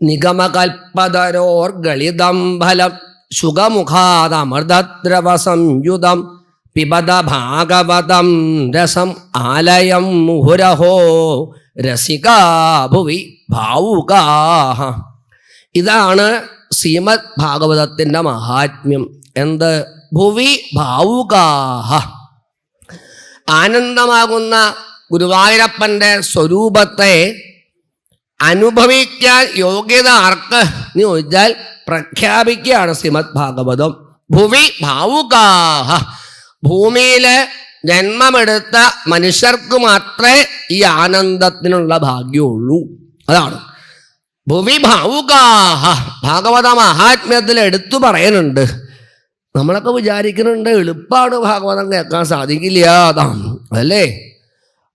നിഗമകൽപ്പതരോർഗളിതം ഫലം ശുഖമുഖാദമൃതദ്രവ സംയുതം പിബത ഭാഗവതം രസം ആലയം മുഹുരഹോ രസികാ ഭുവി ഭാവുകാഹ. ഇതാണ് ശ്രീമദ് ഭാഗവതത്തിൻ്റെ മഹാത്മ്യം. എന്ത്? ഭുവി ഭാവുകാഹ. ആനന്ദമാകുന്ന ഗുരുവായൂരപ്പൻ്റെ സ്വരൂപത്തെ അനുഭവിക്കാൻ യോഗ്യത ആർക്ക് എന്ന് ചോദിച്ചാൽ പ്രഖ്യാപിക്കുകയാണ് ശ്രീമദ് ഭാഗവതം. ഭുവി ഭാവുകാഹ. ഭൂമിയിൽ ജന്മമെടുത്ത മനുഷ്യർക്ക് മാത്രമേ ഈ ആനന്ദത്തിനുള്ള ഭാഗ്യമുള്ളൂ. അതാണ് ഭുവി ഭാവുകാഹ. ഭാഗവത മഹാത്മ്യത്തിൽ എടുത്തു പറയുന്നുണ്ട്. നമ്മളൊക്കെ വിചാരിക്കുന്നുണ്ട് എളുപ്പമാണ് ഭാഗവതം കേൾക്കാൻ, സാധിക്കില്ല. അതാണ് അതല്ലേ?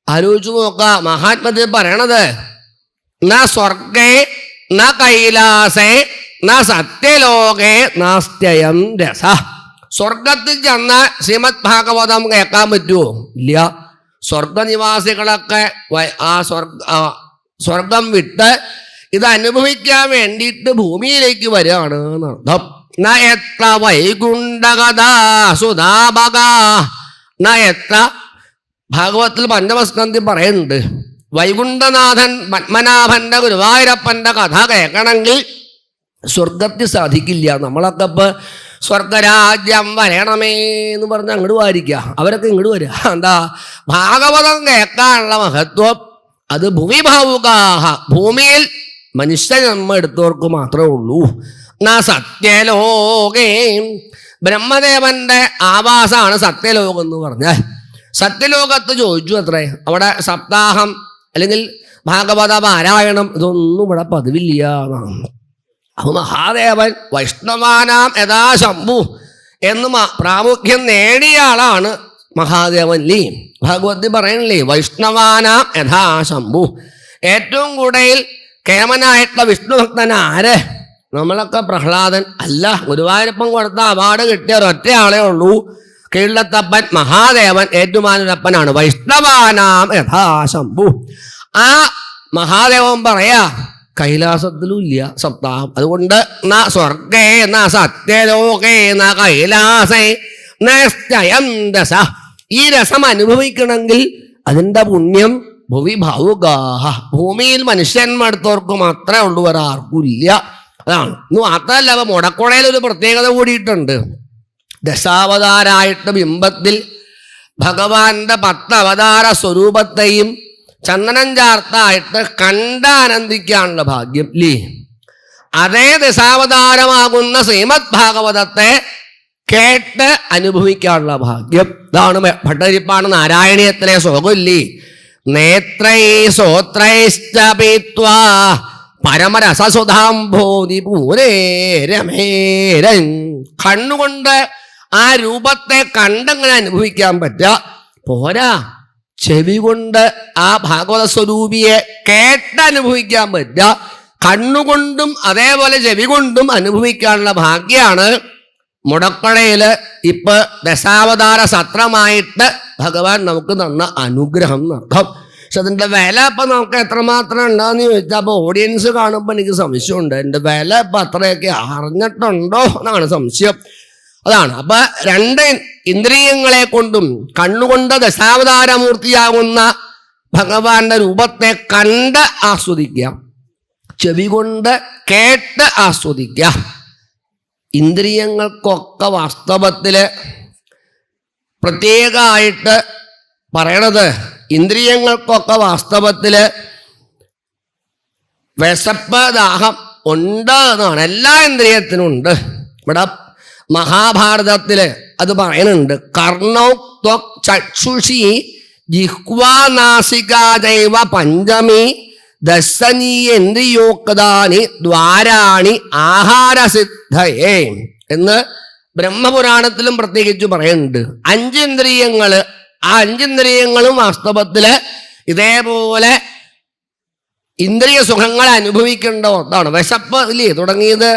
ആലോചിച്ചു നോക്കാം. മഹാത്മ്യത്തിൽ പറയണത് ന സ്വർഗേ ന കൈലാസേ ന സത്യലോകേ നാസ്ത്യയം രസ. സ്വർഗത്തിൽ ചെന്ന് ശ്രീമദ് ഭാഗവതം കേൾക്കാൻ പറ്റുമോ? ഇല്ല. സ്വർഗനിവാസികളൊക്കെ ആ സ്വർഗം വിട്ട് ഇത് അനുഭവിക്കാൻ വേണ്ടിയിട്ട് ഭൂമിയിലേക്ക് വരികയാണ് എന്നർത്ഥം. ന എത്ര വൈകുണ്ഠകഥാ സുധാഭഗാ. ന എത്ര ഭാഗവതത്തിൽ പഞ്ചമസ്കന്ധി പറയുന്നുണ്ട്. വൈകുണ്ഠനാഥൻ പത്മനാഭന്റെ ഗുരുവായൂരപ്പന്റെ കഥ കേൾക്കണമെങ്കിൽ സ്വർഗത്തിൽ സാധിക്കില്ല. നമ്മളൊക്കെ ഇപ്പൊ സ്വർഗരാജ്യം വരണമേ എന്ന് പറഞ്ഞ് അങ്ങോട്ട് വാരിക്കുക, അവരൊക്കെ ഇങ്ങോട്ട് വരിക. എന്താ? ഭാഗവതം കേൾക്കാനുള്ള മഹത്വം അത് ഭൂമി ഭാവുകാഹ. ഭൂമിയിൽ മനുഷ്യജന്മ എടുത്തവർക്ക് മാത്രമേ ഉള്ളൂ. എന്നാ സത്യലോകേ, ബ്രഹ്മദേവന്റെ ആവാസമാണ് സത്യലോകം എന്ന് പറഞ്ഞാൽ. സത്യലോകത്ത് ചോദിച്ചു അത്രേ, അവിടെ സപ്താഹം അല്ലെങ്കിൽ ഭാഗവത പാരായണം ഇതൊന്നും ഇവിടെ പതിവില്ല എന്നാണ്. അപ്പോൾ മഹാദേവൻ വൈഷ്ണവാനാം യഥാ ശംഭു എന്ന് പ്രാമുഖ്യം നേടിയ ആളാണ് മഹാദേവൻ. ലീ ഭാഗവതി പറയണില്ലേ, വൈഷ്ണവാനാം യഥാ ശംഭു. ഏറ്റവും കൂടുതൽ കേമനായിട്ടുള്ള വിഷ്ണു ഭക്തൻ ആര്? നമ്മളൊക്കെ പ്രഹ്ലാദൻ അല്ല. ഗുരുവായൂരപ്പൻ കൊടുത്ത അവാർഡ് കിട്ടിയ ഒരൊറ്റ ആളേ ഉള്ളൂ, കീഴത്തപ്പൻ മഹാദേവൻ ഏറ്റുമാനൂരപ്പനാണ്. വൈഷ്ണവാനാം യഥാ ശംഭു. ആ മഹാദേവൻ പറയാ കൈലാസത്തിലും ഇല്ല സപ്താഹം. അതുകൊണ്ട് ന സ്വർഗേ ന സത്യലോകേ ന കൈലാസേ നയം രസ. ഈ രസം അനുഭവിക്കണമെങ്കിൽ അതിൻ്റെ പുണ്യം ഭുവി ഭാവുകാഹ. ഭൂമിയിൽ മനുഷ്യന്മാർത്തവർക്ക് മാത്രമേ ഉള്ളൂ, വേറെ ആർക്കും ഇല്ല. അതാണ്. ഇന്ന് മാത്രമല്ല, അപ്പൊ മുടക്കുടയിലൊരു പ്രത്യേകത കൂടിയിട്ടുണ്ട്. ദശാവതാരായിട്ട് ബിംബത്തിൽ ഭഗവാന്റെ 10 അവതാര സ്വരൂപത്തെയും ചന്ദനം ചാർത്തായിട്ട് കണ്ടാനന്ദിക്കാനുള്ള ഭാഗ്യം ലീ. അതേ ദശാവതാരമാകുന്ന ശ്രീമദ് ഭാഗവതത്തെ കേട്ട് അനുഭവിക്കാനുള്ള ഭാഗ്യം. ഇതാണ് ഭട്ടതിരിപ്പാട് നാരായണീയത്തിലെ ശ്ലോകമില്ലേ, നേത്രൈ സോത്രൈശ്ച പീത്വാ പരമരസസുധാംഭോതി പൂരേ രമേരൻ. കണ്ണുകൊണ്ട് ആ രൂപത്തെ കണ്ടങ്ങനെ അനുഭവിക്കാൻ പറ്റുക പോരാ, ചെവി കൊണ്ട് ആ ഭാഗവത സ്വരൂപിയെ കേട്ടനുഭവിക്കാൻ പറ്റുക. കണ്ണുകൊണ്ടും അതേപോലെ ചെവി കൊണ്ടും അനുഭവിക്കാനുള്ള ഭാഗ്യമാണ് മുടക്കടയിൽ ഇപ്പൊ ദശാവതാര സത്രമായിട്ട് ഭഗവാൻ നമുക്ക് തന്ന അനുഗ്രഹം എന്നർത്ഥം. പക്ഷെ അതിൻ്റെ വില ഇപ്പം നമുക്ക് എത്രമാത്രം ഉണ്ടാന്ന് ചോദിച്ചാൽ, അപ്പോൾ ഓഡിയൻസ് കാണുമ്പോൾ എനിക്ക് സംശയമുണ്ട്, എൻ്റെ വില ഇപ്പം അത്രയൊക്കെ അറിഞ്ഞിട്ടുണ്ടോ എന്നാണ് സംശയം. അതാണ്. അപ്പൊ 2 ഇന്ദ്രിയങ്ങളെ കൊണ്ടും കണ്ണുകൊണ്ട് ദശാവതാരമൂർത്തിയാകുന്ന ഭഗവാന്റെ രൂപത്തെ കണ്ട് ആസ്വദിക്കുക, ചെവി കൊണ്ട് കേട്ട് ആസ്വദിക്കുക. ഇന്ദ്രിയങ്ങൾക്കൊക്കെ വാസ്തവത്തില് പ്രത്യേകമായിട്ട് പറയണത്, ഇന്ദ്രിയങ്ങൾക്കൊക്കെ വാസ്തവത്തില് വിശപ്പ് ദാഹം ഉണ്ട് എന്നാണ്. എല്ലാ ഇന്ദ്രിയത്തിനും ഉണ്ട്. ഇവിടെ മഹാഭാരതത്തില് അത് പറയുന്നുണ്ട്. കർണൗ ത്വക് ചക്ഷുഷി ജിഹ്വാനാസികാദൈവ പഞ്ചമി ദശനീയേന്ദ്രിയോക്താനി ദ്വാരാണി ആഹാരസിദ്ധയേ എന്ന് ബ്രഹ്മപുരാണത്തിലും പ്രത്യേകിച്ച് പറയുന്നുണ്ട്. 5 ഇന്ദ്രിയങ്ങള്, ആ 5 ഇന്ദ്രിയങ്ങളും വാസ്തവത്തില് ഇതേപോലെ ഇന്ദ്രിയ സുഖങ്ങൾ അനുഭവിക്കേണ്ട ഒന്നാണ്. വിശപ്പ് ഇല്ലേ തുടങ്ങിയത്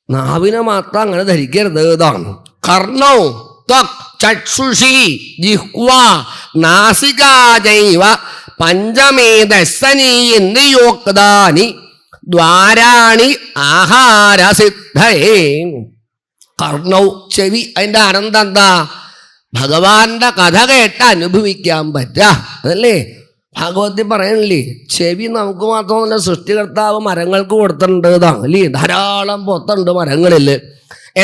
നാവിനെ മാത്രം അങ്ങനെ ധരിക്കരുത്. ഇതാണ് കർണൗ ത്വക് ചക്ഷുഷി ജിഹ്വാ നാസികാദൈവ പഞ്ചമേ ദശനീയേന്ദ്രിയോക്താനി ദ്വാരാണി ആഹാരസിദ്ധയേ. കർണൗ ചെവി, അതിന്റെ അനന്തം എന്താ? ഭഗവാന്റെ കഥ കേട്ട് അനുഭവിക്കാൻ പറ്റുക. അതല്ലേ ഭാഗവത്തിൽ പറയണില്ലേ? ചെവി നമുക്ക് മാത്രമല്ല, സൃഷ്ടികർത്താവ് മരങ്ങൾക്ക് കൊടുത്തിട്ടുണ്ടാണ് അല്ലേ? ധാരാളം പൊത്തുണ്ട് മരങ്ങളിൽ.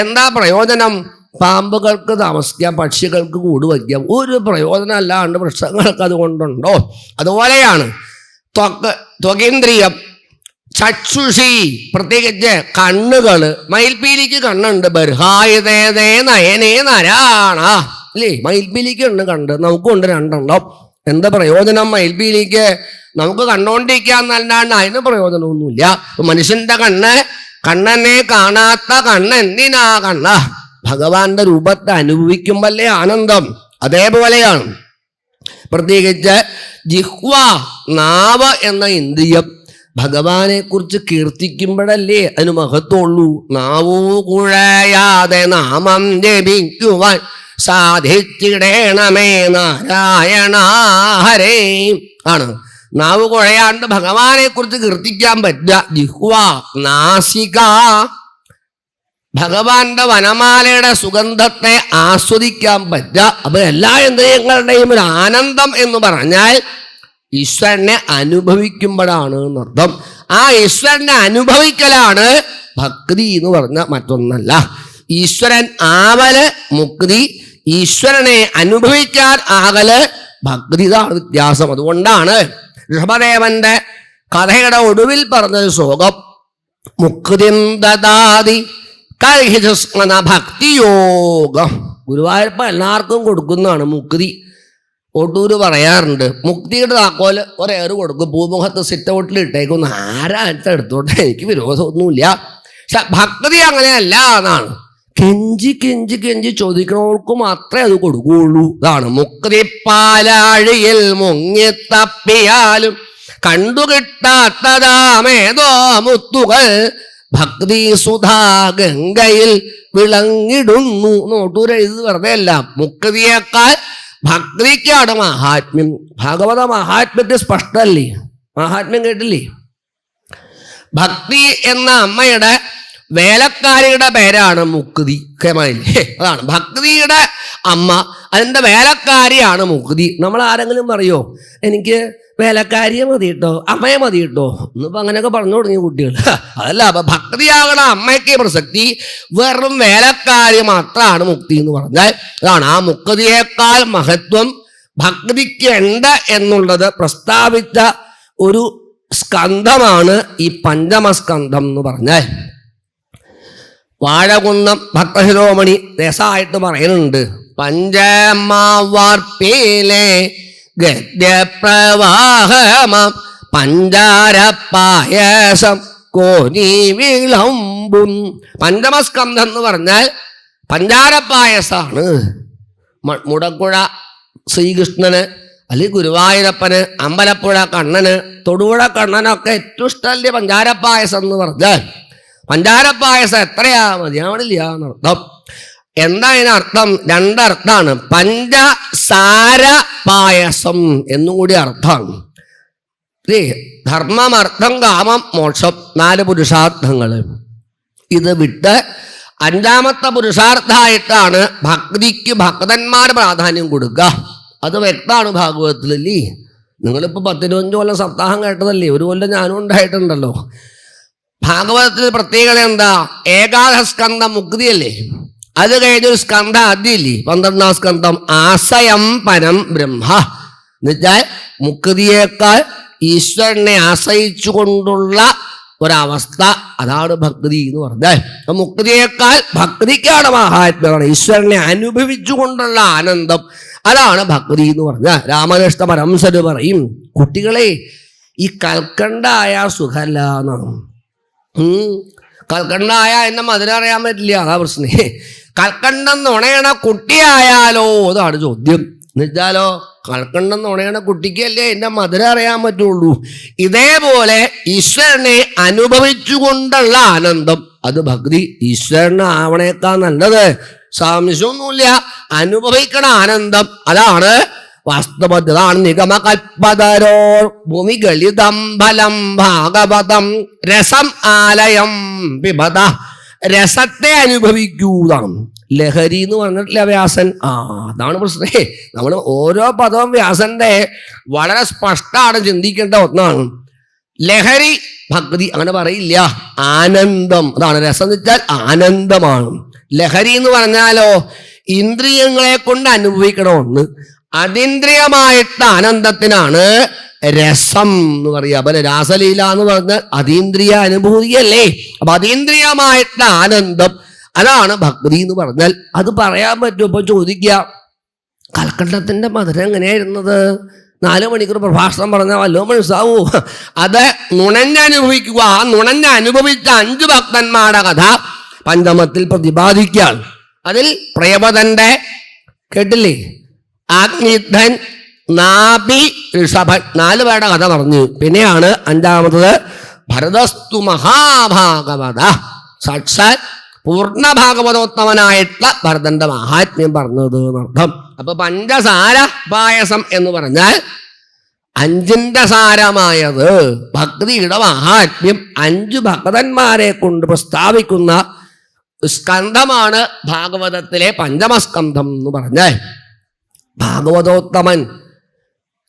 എന്താ പ്രയോജനം? പാമ്പുകൾക്ക് താമസിക്കാം, പക്ഷികൾക്ക് കൂട് വയ്ക്കാം. ഒരു പ്രയോജനം അല്ലാണ്ട് വൃക്ഷങ്ങൾക്ക് അതുകൊണ്ടുണ്ടോ? അതുപോലെയാണ് ത്വകേന്ദ്രിയം, ചക്ഷുഷി, പ്രത്യേകിച്ച് കണ്ണുകള്. മയിൽപ്പീലിക്ക് കണ്ണുണ്ട്. ബർഹായുതേ നയനേ നരാണ അല്ലേ? മയിൽപ്പീലിക്ക് ഉണ്ട് കണ്ട്, നമുക്കുണ്ട് രണ്ടെണ്ണം. എന്താ പ്രയോജനം മയിൽപ്പീലിക്ക്? നമുക്ക് കണ്ണോണ്ടിരിക്കാന്നല്ലാണ്ട് അതിന് പ്രയോജനമൊന്നുമില്ല. മനുഷ്യന്റെ കണ്ണനെ കാണാത്ത എന്തിനാ കണ്ണ? ഭഗവാന്റെ രൂപത്തെ അനുഭവിക്കുമ്പല്ലേ ആനന്ദം. അതേപോലെയാണ് പ്രത്യേകിച്ച് ജിഹ്വ, നാവ് എന്ന ഇന്ദ്രിയം. ഭഗവാനെ കുറിച്ച് കീർത്തിക്കുമ്പോഴല്ലേ അതിന് മഹത്വമുള്ളൂ. നാവൂ കുഴയാതെ നാമം ജപിക്കുവാൻ സാധിച്ചിടേണമേ നാരായണ ഹരേ ആണ്. നാവ് കുഴയാണ്ട് ഭഗവാനെ കുറിച്ച് കീർത്തിക്കാൻ പറ്റുക. ജിഹ്വ, നാസിക, ഭഗവാന്റെ വനമാലയുടെ സുഗന്ധത്തെ ആസ്വദിക്കാൻ പറ്റുക. അപ്പൊ എല്ലാ ഇന്ദ്രിയങ്ങളുടെയും ഒരു ആനന്ദം എന്ന് പറഞ്ഞാൽ ഈശ്വരനെ അനുഭവിക്കുമ്പോഴാണ് എന്നർത്ഥം. ആ ഈശ്വരനെ അനുഭവിക്കലാണ് ഭക്തി എന്ന് പറഞ്ഞ മറ്റൊന്നല്ല. ഈശ്വരൻ ആവല് മുക്തി, ഈശ്വരനെ അനുഭവിക്കാൻ ആകല് ഭക്തി. ഇതാണ് വ്യത്യാസം. അതുകൊണ്ടാണ് ഋഷഭദേവന്റെ കഥയുടെ ഒടുവിൽ പറഞ്ഞൊരു ശ്ലോകം, മുക്തിം ദദാതി കർഹിജസ്മന ഭക്തിയോഗം. ഗുരുവായൂരപ്പ എല്ലാവർക്കും കൊടുക്കുന്നതാണ് മുക്തി. ഒട്ടൂര് പറയാറുണ്ട്, മുക്തിയുടെ താക്കോല് ഒരേറ് കൊടുക്കും, പൂമുഖത്ത് സിറ്റ് ഔട്ടിൽ ഇട്ടേക്കും, ആരാഴ്ച എടുത്തോട്ടെ, എനിക്ക് വിരോധമൊന്നുമില്ല. പക്ഷെ ഭക്തി അങ്ങനെയല്ല എന്നാണ്. കെഞ്ചി കെഞ്ചി കെഞ്ചി ചോദിക്കണവർക്ക് മാത്രമേ അത് കൊടുക്കുകയുള്ളൂ. ഇതാണ് മുക്തി. പാലാഴിയിൽ മുങ്ങിത്തപ്പിയാലും കണ്ടുകിട്ടാത്തതാമേതോ മുത്തുകൾ ഭക്തി സുധാ ഗംഗയിൽ വിളങ്ങിടുന്നു. നോട്ടൂര് എഴുതി വെറുതെ അല്ല. മുക്തിയേക്കാൾ ഭക്തിക്കാണ് മഹാത്മ്യം. ഭാഗവത മഹാത്മ്യത്തെ സ്പഷ്ടല്ലേ? മഹാത്മ്യം കേട്ടില്ലേ? ഭക്തി എന്ന അമ്മയുടെ വേലക്കാരിയുടെ പേരാണ് മുക്തി. കേമായില്ലേ? അതാണ് ഭക്തിയുടെ അമ്മ, അതിൻ്റെ വേലക്കാരിയാണ് മുക്തി. നമ്മൾ ആരെങ്കിലും പറയോ എനിക്ക് വേലക്കാരിയെ മതി കേട്ടോ, അമ്മയെ മതി കേട്ടോ എന്നിപ്പോ അങ്ങനെയൊക്കെ പറഞ്ഞു തുടങ്ങിയ കുട്ടികൾ. അതല്ല, അപ്പൊ ഭക്തിയാകണ അമ്മയ്ക്ക് പ്രസക്തി, വെറും വേലക്കാരി മാത്രമാണ് മുക്തി എന്ന് പറഞ്ഞാൽ. അതാണ് ആ മുക്തിയേക്കാൾ മഹത്വം ഭക്തിക്ക് ഉണ്ട് എന്നുള്ളത് പ്രസ്താവിച്ച ഒരു സ്കന്ധമാണ് ഈ പഞ്ചമസ്കന്ധം എന്ന് പറഞ്ഞാൽ. വാഴകുന്നം ഭക്തശിരോമണി രസമായിട്ട് പറയുന്നുണ്ട്, പഞ്ചമാവാർപ്പിലെ ഗദ്യപ്രവാഹമാം പഞ്ചാരപ്പായസം കോരി വിളമ്പും. പഞ്ചമസ്കന്ധം എന്ന് പറഞ്ഞാൽ പഞ്ചാരപ്പായസാണ്. മുടക്കുഴ ശ്രീകൃഷ്ണന്, അല്ലെങ്കിൽ ഗുരുവായൂരപ്പന്, അമ്പലപ്പുഴ കണ്ണന്, തൊടുപുഴ കണ്ണനൊക്കെ ഏറ്റവും ഇഷ്ടമല്ലേ പഞ്ചാരപ്പായസം എന്ന് പറഞ്ഞാൽ. പഞ്ചാരപ്പായസം എത്രയാ മതിയാവണില്ല എന്നർത്ഥം. എന്താ ഇതിനർത്ഥം? രണ്ടർത്ഥാണ്. പഞ്ചസാര പായസം എന്നും കൂടി അർത്ഥമാണ്. ധർമ്മം, അർത്ഥം, കാമം, മോക്ഷം, 4 പുരുഷാർത്ഥങ്ങൾ. ഇത് വിട്ട് 5ാമത്തെ പുരുഷാർത്ഥമായിട്ടാണ് ഭക്തിക്ക് ഭക്തന്മാർ പ്രാധാന്യം കൊടുക്കുക. അത് വ്യക്തമാണ് ഭാഗവതത്തിലല്ലേ. നിങ്ങളിപ്പോൾ 10-15 കൊല്ലം സപ്താഹം കേട്ടതല്ലേ? ഒരു കൊല്ലം ഞാനും ഉണ്ടായിട്ടുണ്ടല്ലോ. ഭാഗവതത്തിൽ പ്രത്യേകത എന്താ? ഏകാദശസ്കന്ധം മുക്തിയല്ലേ, അത് കഴിഞ്ഞൊരു സ്കന്ധം അതില്ലേ, 12ാം സ്കന്ധം ആശയം പരം ബ്രഹ്മ. എന്നുവെച്ചാൽ മുക്തിയേക്കാൾ ഈശ്വരനെ ആശ്രയിച്ചു കൊണ്ടുള്ള ഒരവസ്ഥ, അതാണ് ഭക്തി എന്ന് പറഞ്ഞാൽ. മുക്തിയേക്കാൾ ഭക്തിക്കാണ് മഹാത്മ്യമാണ്. ഈശ്വരനെ അനുഭവിച്ചു കൊണ്ടുള്ള ആനന്ദം, അതാണ് ഭക്തി എന്ന് പറഞ്ഞാൽ. രാമകൃഷ്ണ പരമഹംസര് പറയും, കുട്ടികളെ ഈ കൽക്കണ്ടായ സുഖല്ല എന്നാണ്. കൽക്കണ്ടായ എന്നെ മധുരറിയാൻ പറ്റില്ല, അതാ പ്രശ്നേ. കൽക്കണ്ടം നുണയണ കുട്ടിയായാലോ അതാണ് ചോദ്യം. എന്നുവെച്ചാലോ കൽക്കണ്ടം നുണയണ കുട്ടിക്കല്ലേ എന്റെ മധുരം അറിയാൻ പറ്റുള്ളൂ. ഇതേപോലെ ഈശ്വരനെ അനുഭവിച്ചുകൊണ്ടുള്ള ആനന്ദം, അത് ഭക്തി. ഈശ്വരനെ ആവണേക്കാൾ നല്ലത് സംശയമൊന്നുമില്ല അനുഭവിക്കണ ആനന്ദം, അതാണ് വാസ്തവത്തിലാണ് നിഗമകൽപ്പതരോ ഭൂമികളിതം ഫലം ഭാഗവതം രസം ആലയം പിബത. രസത്തെ അനുഭവിക്കൂതാണ് ലഹരി എന്ന് പറഞ്ഞിട്ടില്ല വ്യാസൻ. അതാണ് പ്രശ്നേ. നമ്മൾ ഓരോ പദവും വ്യാസന്റെ വളരെ സ്പഷ്ടമാണ് ചിന്തിക്കേണ്ട ഒന്നാണ്. ലഹരി ഭക്തി അങ്ങനെ പറയില്ല. ആനന്ദം, അതാണ് രസം എന്ന് വെച്ചാൽ ആനന്ദമാണ്. ലഹരി എന്ന് പറഞ്ഞാലോ ഇന്ദ്രിയങ്ങളെ കൊണ്ട് അനുഭവിക്കണ ഒന്ന്, അതീന്ദ്രിയമായിട്ട് ആനന്ദത്തിനാണ് രസം എന്ന് പറയുക. അപ്പൊ രാസലീല എന്ന് പറഞ്ഞാൽ അതീന്ദ്രിയ അനുഭൂതിയല്ലേ. അപ്പൊ അതീന്ദ്രിയമായിട്ട് ആനന്ദം, അതാണ് ഭക്തി എന്ന് പറഞ്ഞാൽ. അത് പറയാൻ പറ്റും. ഇപ്പൊ ചോദിക്കുക, കൽക്കണ്ടത്തിന്റെ മധുരം എങ്ങനെയായിരുന്നത്? 4 മണിക്കൂർ പ്രഭാഷണം പറഞ്ഞാൽ വല്ലോ മനസ്സാവൂ? അത് നുണഞ്ഞനുഭവിക്കുക. ആ നുണഞ്ഞനുഭവിച്ച 5 ഭക്തന്മാരുടെ കഥ പഞ്ചമത്തിൽ പ്രതിപാദിക്കാൻ. അതിൽ പ്രേമതന്റെ കേട്ടില്ലേ, ആഗ്നിധൻ, നാഭി, ഋഷഭൻ 4 പേരുടെ കഥ പറഞ്ഞു. പിന്നെയാണ് 5-മത്തത് ഭരതസ്തു മഹാഭാഗവത, സാക്ഷാത് പൂർണ്ണ ഭാഗവതോത്തമനായിട്ടുള്ള ഭരതന്റെ മഹാത്മ്യം പറഞ്ഞത് എന്നർത്ഥം. അപ്പൊ പഞ്ചസാര പായസം എന്ന് പറഞ്ഞാൽ 5ന്റെ സാരമായത് ഭക്തിയുടെ മഹാത്മ്യം 5 ഭക്തന്മാരെ കൊണ്ട് പ്രസ്താവിക്കുന്ന സ്കന്ധമാണ് ഭാഗവതത്തിലെ പഞ്ചമസ്കന്ധം എന്ന് പറഞ്ഞാൽ. ഭാഗവതോത്തമൻ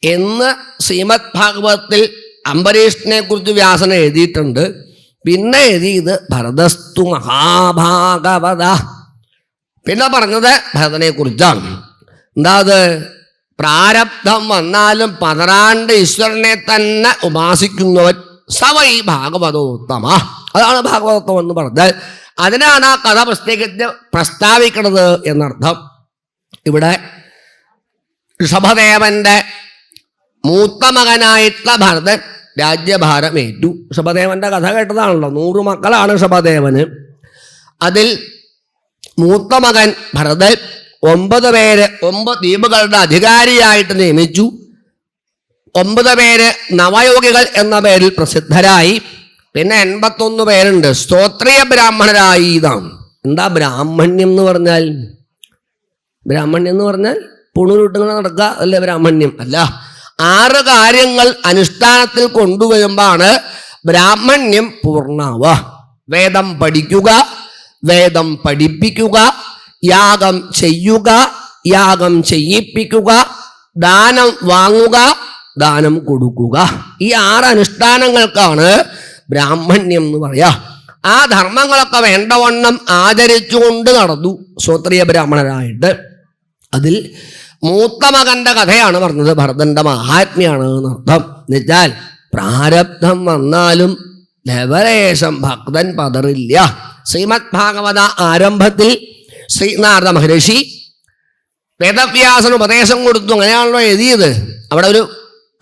എന്ന് ശ്രീമദ് ഭാഗവതത്തിൽ അംബരീഷിനെ കുറിച്ച് വ്യാസൻ എഴുതിയിട്ടുണ്ട്. പിന്നെ എഴുതിയത് ഭരതസ്തു മഹാഭാഗവത. പിന്നെ പറഞ്ഞത് ഭരതനെ കുറിച്ചാണ്. എന്താ അത്? പ്രാരബ്ധം വന്നാലും പതറാണ്ട് ഈശ്വരനെ തന്നെ ഉപാസിക്കുന്നവൻ സവൈ ഭാഗവതോത്തമ. അതാണ് ഭാഗവതോത്തമം എന്ന് പറഞ്ഞാൽ. അതിനാണ് ആ കഥ പ്രസ്താവിക്കുന്നത് എന്നർത്ഥം. ഇവിടെ ഋഷഭദേവന്റെ മൂത്ത മകനായിട്ടുള്ള ഭരതൻ രാജ്യഭാരമേറ്റു. ഋഷഭദേവന്റെ കഥ കേട്ടതാണല്ലോ. 100 മക്കളാണ് ഋഷഭദേവന്. അതിൽ മൂത്ത മകൻ ഭരതൻ 9 പേര് 9 ദ്വീപുകളുടെ അധികാരിയായിട്ട് നിയമിച്ചു. 9 പേര് നവയോഗികൾ എന്ന പേരിൽ പ്രസിദ്ധരായി. പിന്നെ 81 പേരുണ്ട് സ്തോത്രീയ ബ്രാഹ്മണരായി. ഇതാണ് എന്താ ബ്രാഹ്മണ്യം എന്ന് പറഞ്ഞാൽ? ബ്രാഹ്മണ്യം എന്ന് പറഞ്ഞാൽ പുണുരുട്ടിങ്ങനെ നടക്കുക അല്ലേ ബ്രാഹ്മണ്യം? അല്ല. 6 കാര്യങ്ങൾ അനുഷ്ഠാനത്തിൽ കൊണ്ടുവരുമ്പോഴാണ് ബ്രാഹ്മണ്യം പൂർണ്ണാവുക. വേദം പഠിക്കുക, വേദം പഠിപ്പിക്കുക, യാഗം ചെയ്യുക, യാഗം ചെയ്യിപ്പിക്കുക, ദാനം വാങ്ങുക, ദാനം കൊടുക്കുക. ഈ 6 അനുഷ്ഠാനങ്ങൾക്കാണ് ബ്രാഹ്മണ്യം എന്ന് പറയാ. ആ ധർമ്മങ്ങളൊക്കെ വേണ്ടവണ്ണം ആചരിച്ചുകൊണ്ട് നടന്നു ശ്രോത്രിയ ബ്രാഹ്മണരായിട്ട്. അതിൽ മൂത്ത മകന്റെ കഥയാണ് പറഞ്ഞത്. ഭരതന്റെ മഹാത്മ്യാണ് എന്നർത്ഥം. എന്നുവെച്ചാൽ പ്രാരബ്ധം വന്നാലും ലവലേശം ഭക്തൻ പതറില്ല. ശ്രീമദ് ഭാഗവത ആരംഭത്തിൽ ശ്രീനാരദ മഹർഷി വേദവ്യാസന് ഉപദേശം കൊടുത്തു. അങ്ങനെയാണല്ലോ എഴുതിയത്. അവിടെ ഒരു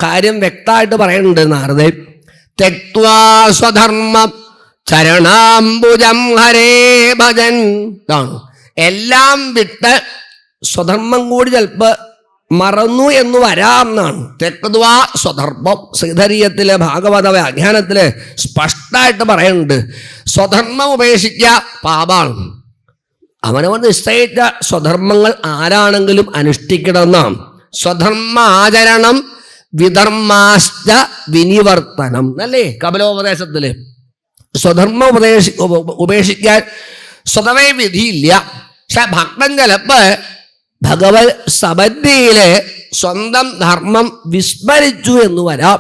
കാര്യം വ്യക്തമായിട്ട് പറയുന്നുണ്ട്. നാരദൻ തെക്വാ സ്വധർമ്മം ചരണാംബുജം ഹരേ ഭജൻ. ഇതാണ് എല്ലാം വിട്ട് സ്വധർമ്മം കൂടി ചിലപ്പോൾ മറന്നു എന്ന് വരാം എന്നാണ്. തെക്വാ സ്വധർമ്മം ശ്രീധരീയത്തിലെ ഭാഗവത വ്യാഖ്യാനത്തില് സ്പഷ്ടമായിട്ട് പറയുന്നുണ്ട്. സ്വധർമ്മം ഉപേക്ഷിക്കുക പാപാണ്. അവനവൻ നിശ്ചയിച്ച സ്വധർമ്മങ്ങൾ ആരാണെങ്കിലും അനുഷ്ഠിക്കണമെന്നാണ്. സ്വധർമ്മ ആചരണം വിധർമാശ്ച വിനിവർത്തനം അല്ലേ കപിലോപദേശത്തില്. സ്വധർമ്മം ഉപേക്ഷിക്കാൻ സ്വതവേ വിധിയില്ല. പക്ഷെ ഭക്തൻ ചിലപ്പോ ഭഗവത് സബന്ധിയില് സ്വന്തം ധർമ്മം വിസ്മരിച്ചു എന്ന് വരാം.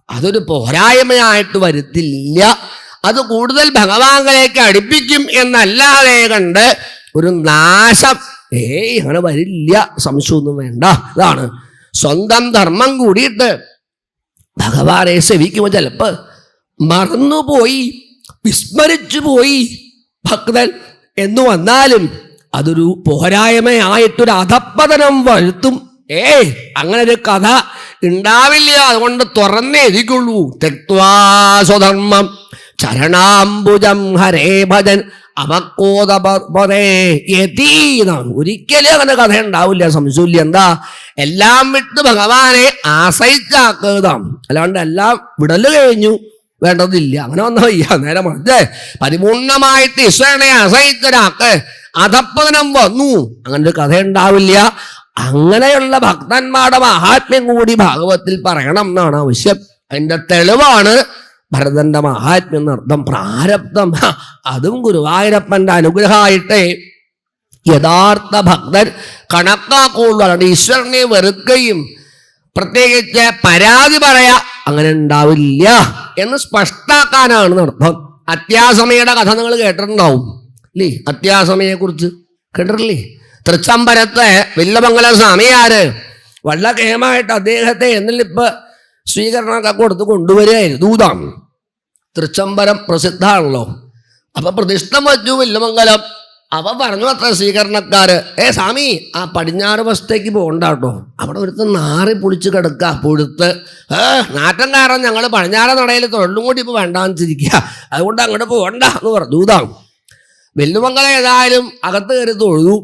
അതൊരു പോരായ്മയായിട്ട് വരുത്തില്ല. അത് കൂടുതൽ ഭഗവാനിലേക്ക് അടുപ്പിക്കും എന്നല്ലാതെ കണ്ട് ഒരു നാശം അങ്ങനെ വരില്ല. സംശയമൊന്നും വേണ്ട. ഇതാണ് സ്വന്തം ധർമ്മം കൂടിയിട്ട് ഭഗവാനെ സേവിക്കുമ്പോൾ ചിലപ്പോൾ മറന്നുപോയി, വിസ്മരിച്ചു പോയി ഭക്തൻ എന്ന് വന്നാലും അതൊരു പോരായ്മയായിട്ടൊരു അധപ്പതനം വരുത്തും. അങ്ങനെ ഒരു കഥ ഉണ്ടാവില്ല. അതുകൊണ്ട് തുറന്നേ എഴുതിക്കൊള്ളൂ. തെക്വാ സ്വധർമ്മം ചരണാംബുജം ഹരേ ഭജൻ അവക്കോതപതേതാണ്. ഒരിക്കലും അങ്ങനെ കഥ ഉണ്ടാവില്ല. സംശയമില്ല. എന്താ? എല്ലാം വിട്ട് ഭഗവാനെ ആശ്രയിച്ചാക്കുന്നതാണ്. അല്ലാണ്ട് എല്ലാം വിടല് കഴിഞ്ഞു വേണ്ടതില്ല അങ്ങനെ വന്ന വയ്യ. നേരെ മറിച്ച് പരിപൂർണമായിട്ട് ഈശ്വരനെ ആശ്രയിച്ച ഒരാൾക്ക് അധപ്പതനം വന്നു അങ്ങനെ ഒരു കഥ ഉണ്ടാവില്ല. അങ്ങനെയുള്ള ഭക്തന്മാരുടെ മഹാത്മ്യം കൂടി ഭാഗവത്തിൽ പറയണം എന്നാണ് ആവശ്യം. അതിന്റെ തെളിവാണ് ഭരതന്റെ മഹാത്മ്യം എന്നർത്ഥം. പ്രാരബ്ധം അതും ഗുരുവായൂരപ്പന്റെ അനുഗ്രഹമായിട്ടേ യഥാർത്ഥ ഭക്തൻ കണക്കാക്കുള്ളൂ. അതുകൊണ്ട് ഈശ്വരനെ വെറുക്കുകയും പ്രത്യേകിച്ച് പരാതി പറയാ അങ്ങനെ ഉണ്ടാവില്ല എന്ന് സ്പഷ്ടാക്കാനാണ് അർത്ഥം. അത്യാസമയുടെ കഥ നിങ്ങൾ കേട്ടിട്ടുണ്ടാവും അല്ലേ? അത്യാസമയെ കുറിച്ച് കേട്ടിട്ടില്ലേ? തൃച്ചംബരത്തെ വില്ലമംഗലം സ്വാമിയാര് വളരെ കേമായിട്ട് അദ്ദേഹത്തെ എന്നിലിപ്പോ സ്വീകരണമൊക്കെ കൊടുത്ത് കൊണ്ടുവരികയായിരുന്നു. ദൂതാണ് തൃച്ചംബരം പ്രസിദ്ധമാണല്ലോ. അപ്പൊ പ്രതിഷ്ഠം വച്ചു വില്ലമംഗലം. അവ പറഞ്ഞു അത്ര സ്വീകരണക്കാര്, സ്വാമി ആ പടിഞ്ഞാറ് വശത്തേക്ക് പോകണ്ട കേട്ടോ, അവിടെ ഒരുത്ത് നാറി പൊളിച്ച് കിടക്കുക പൊഴുത്ത്. നാട്ടം കാരണം ഞങ്ങൾ പടിഞ്ഞാറ് നടയിൽ തൊഴിലും കൂടി ഇപ്പൊ വേണ്ടാന്ന് ചിരിക്കുക, അതുകൊണ്ട് അങ്ങോട്ട് പോകണ്ട എന്ന് പറഞ്ഞു. ഇതാണ് വെല്ലുമംഗലം. ഏതായാലും അകത്ത് കയറി തൊഴുതു.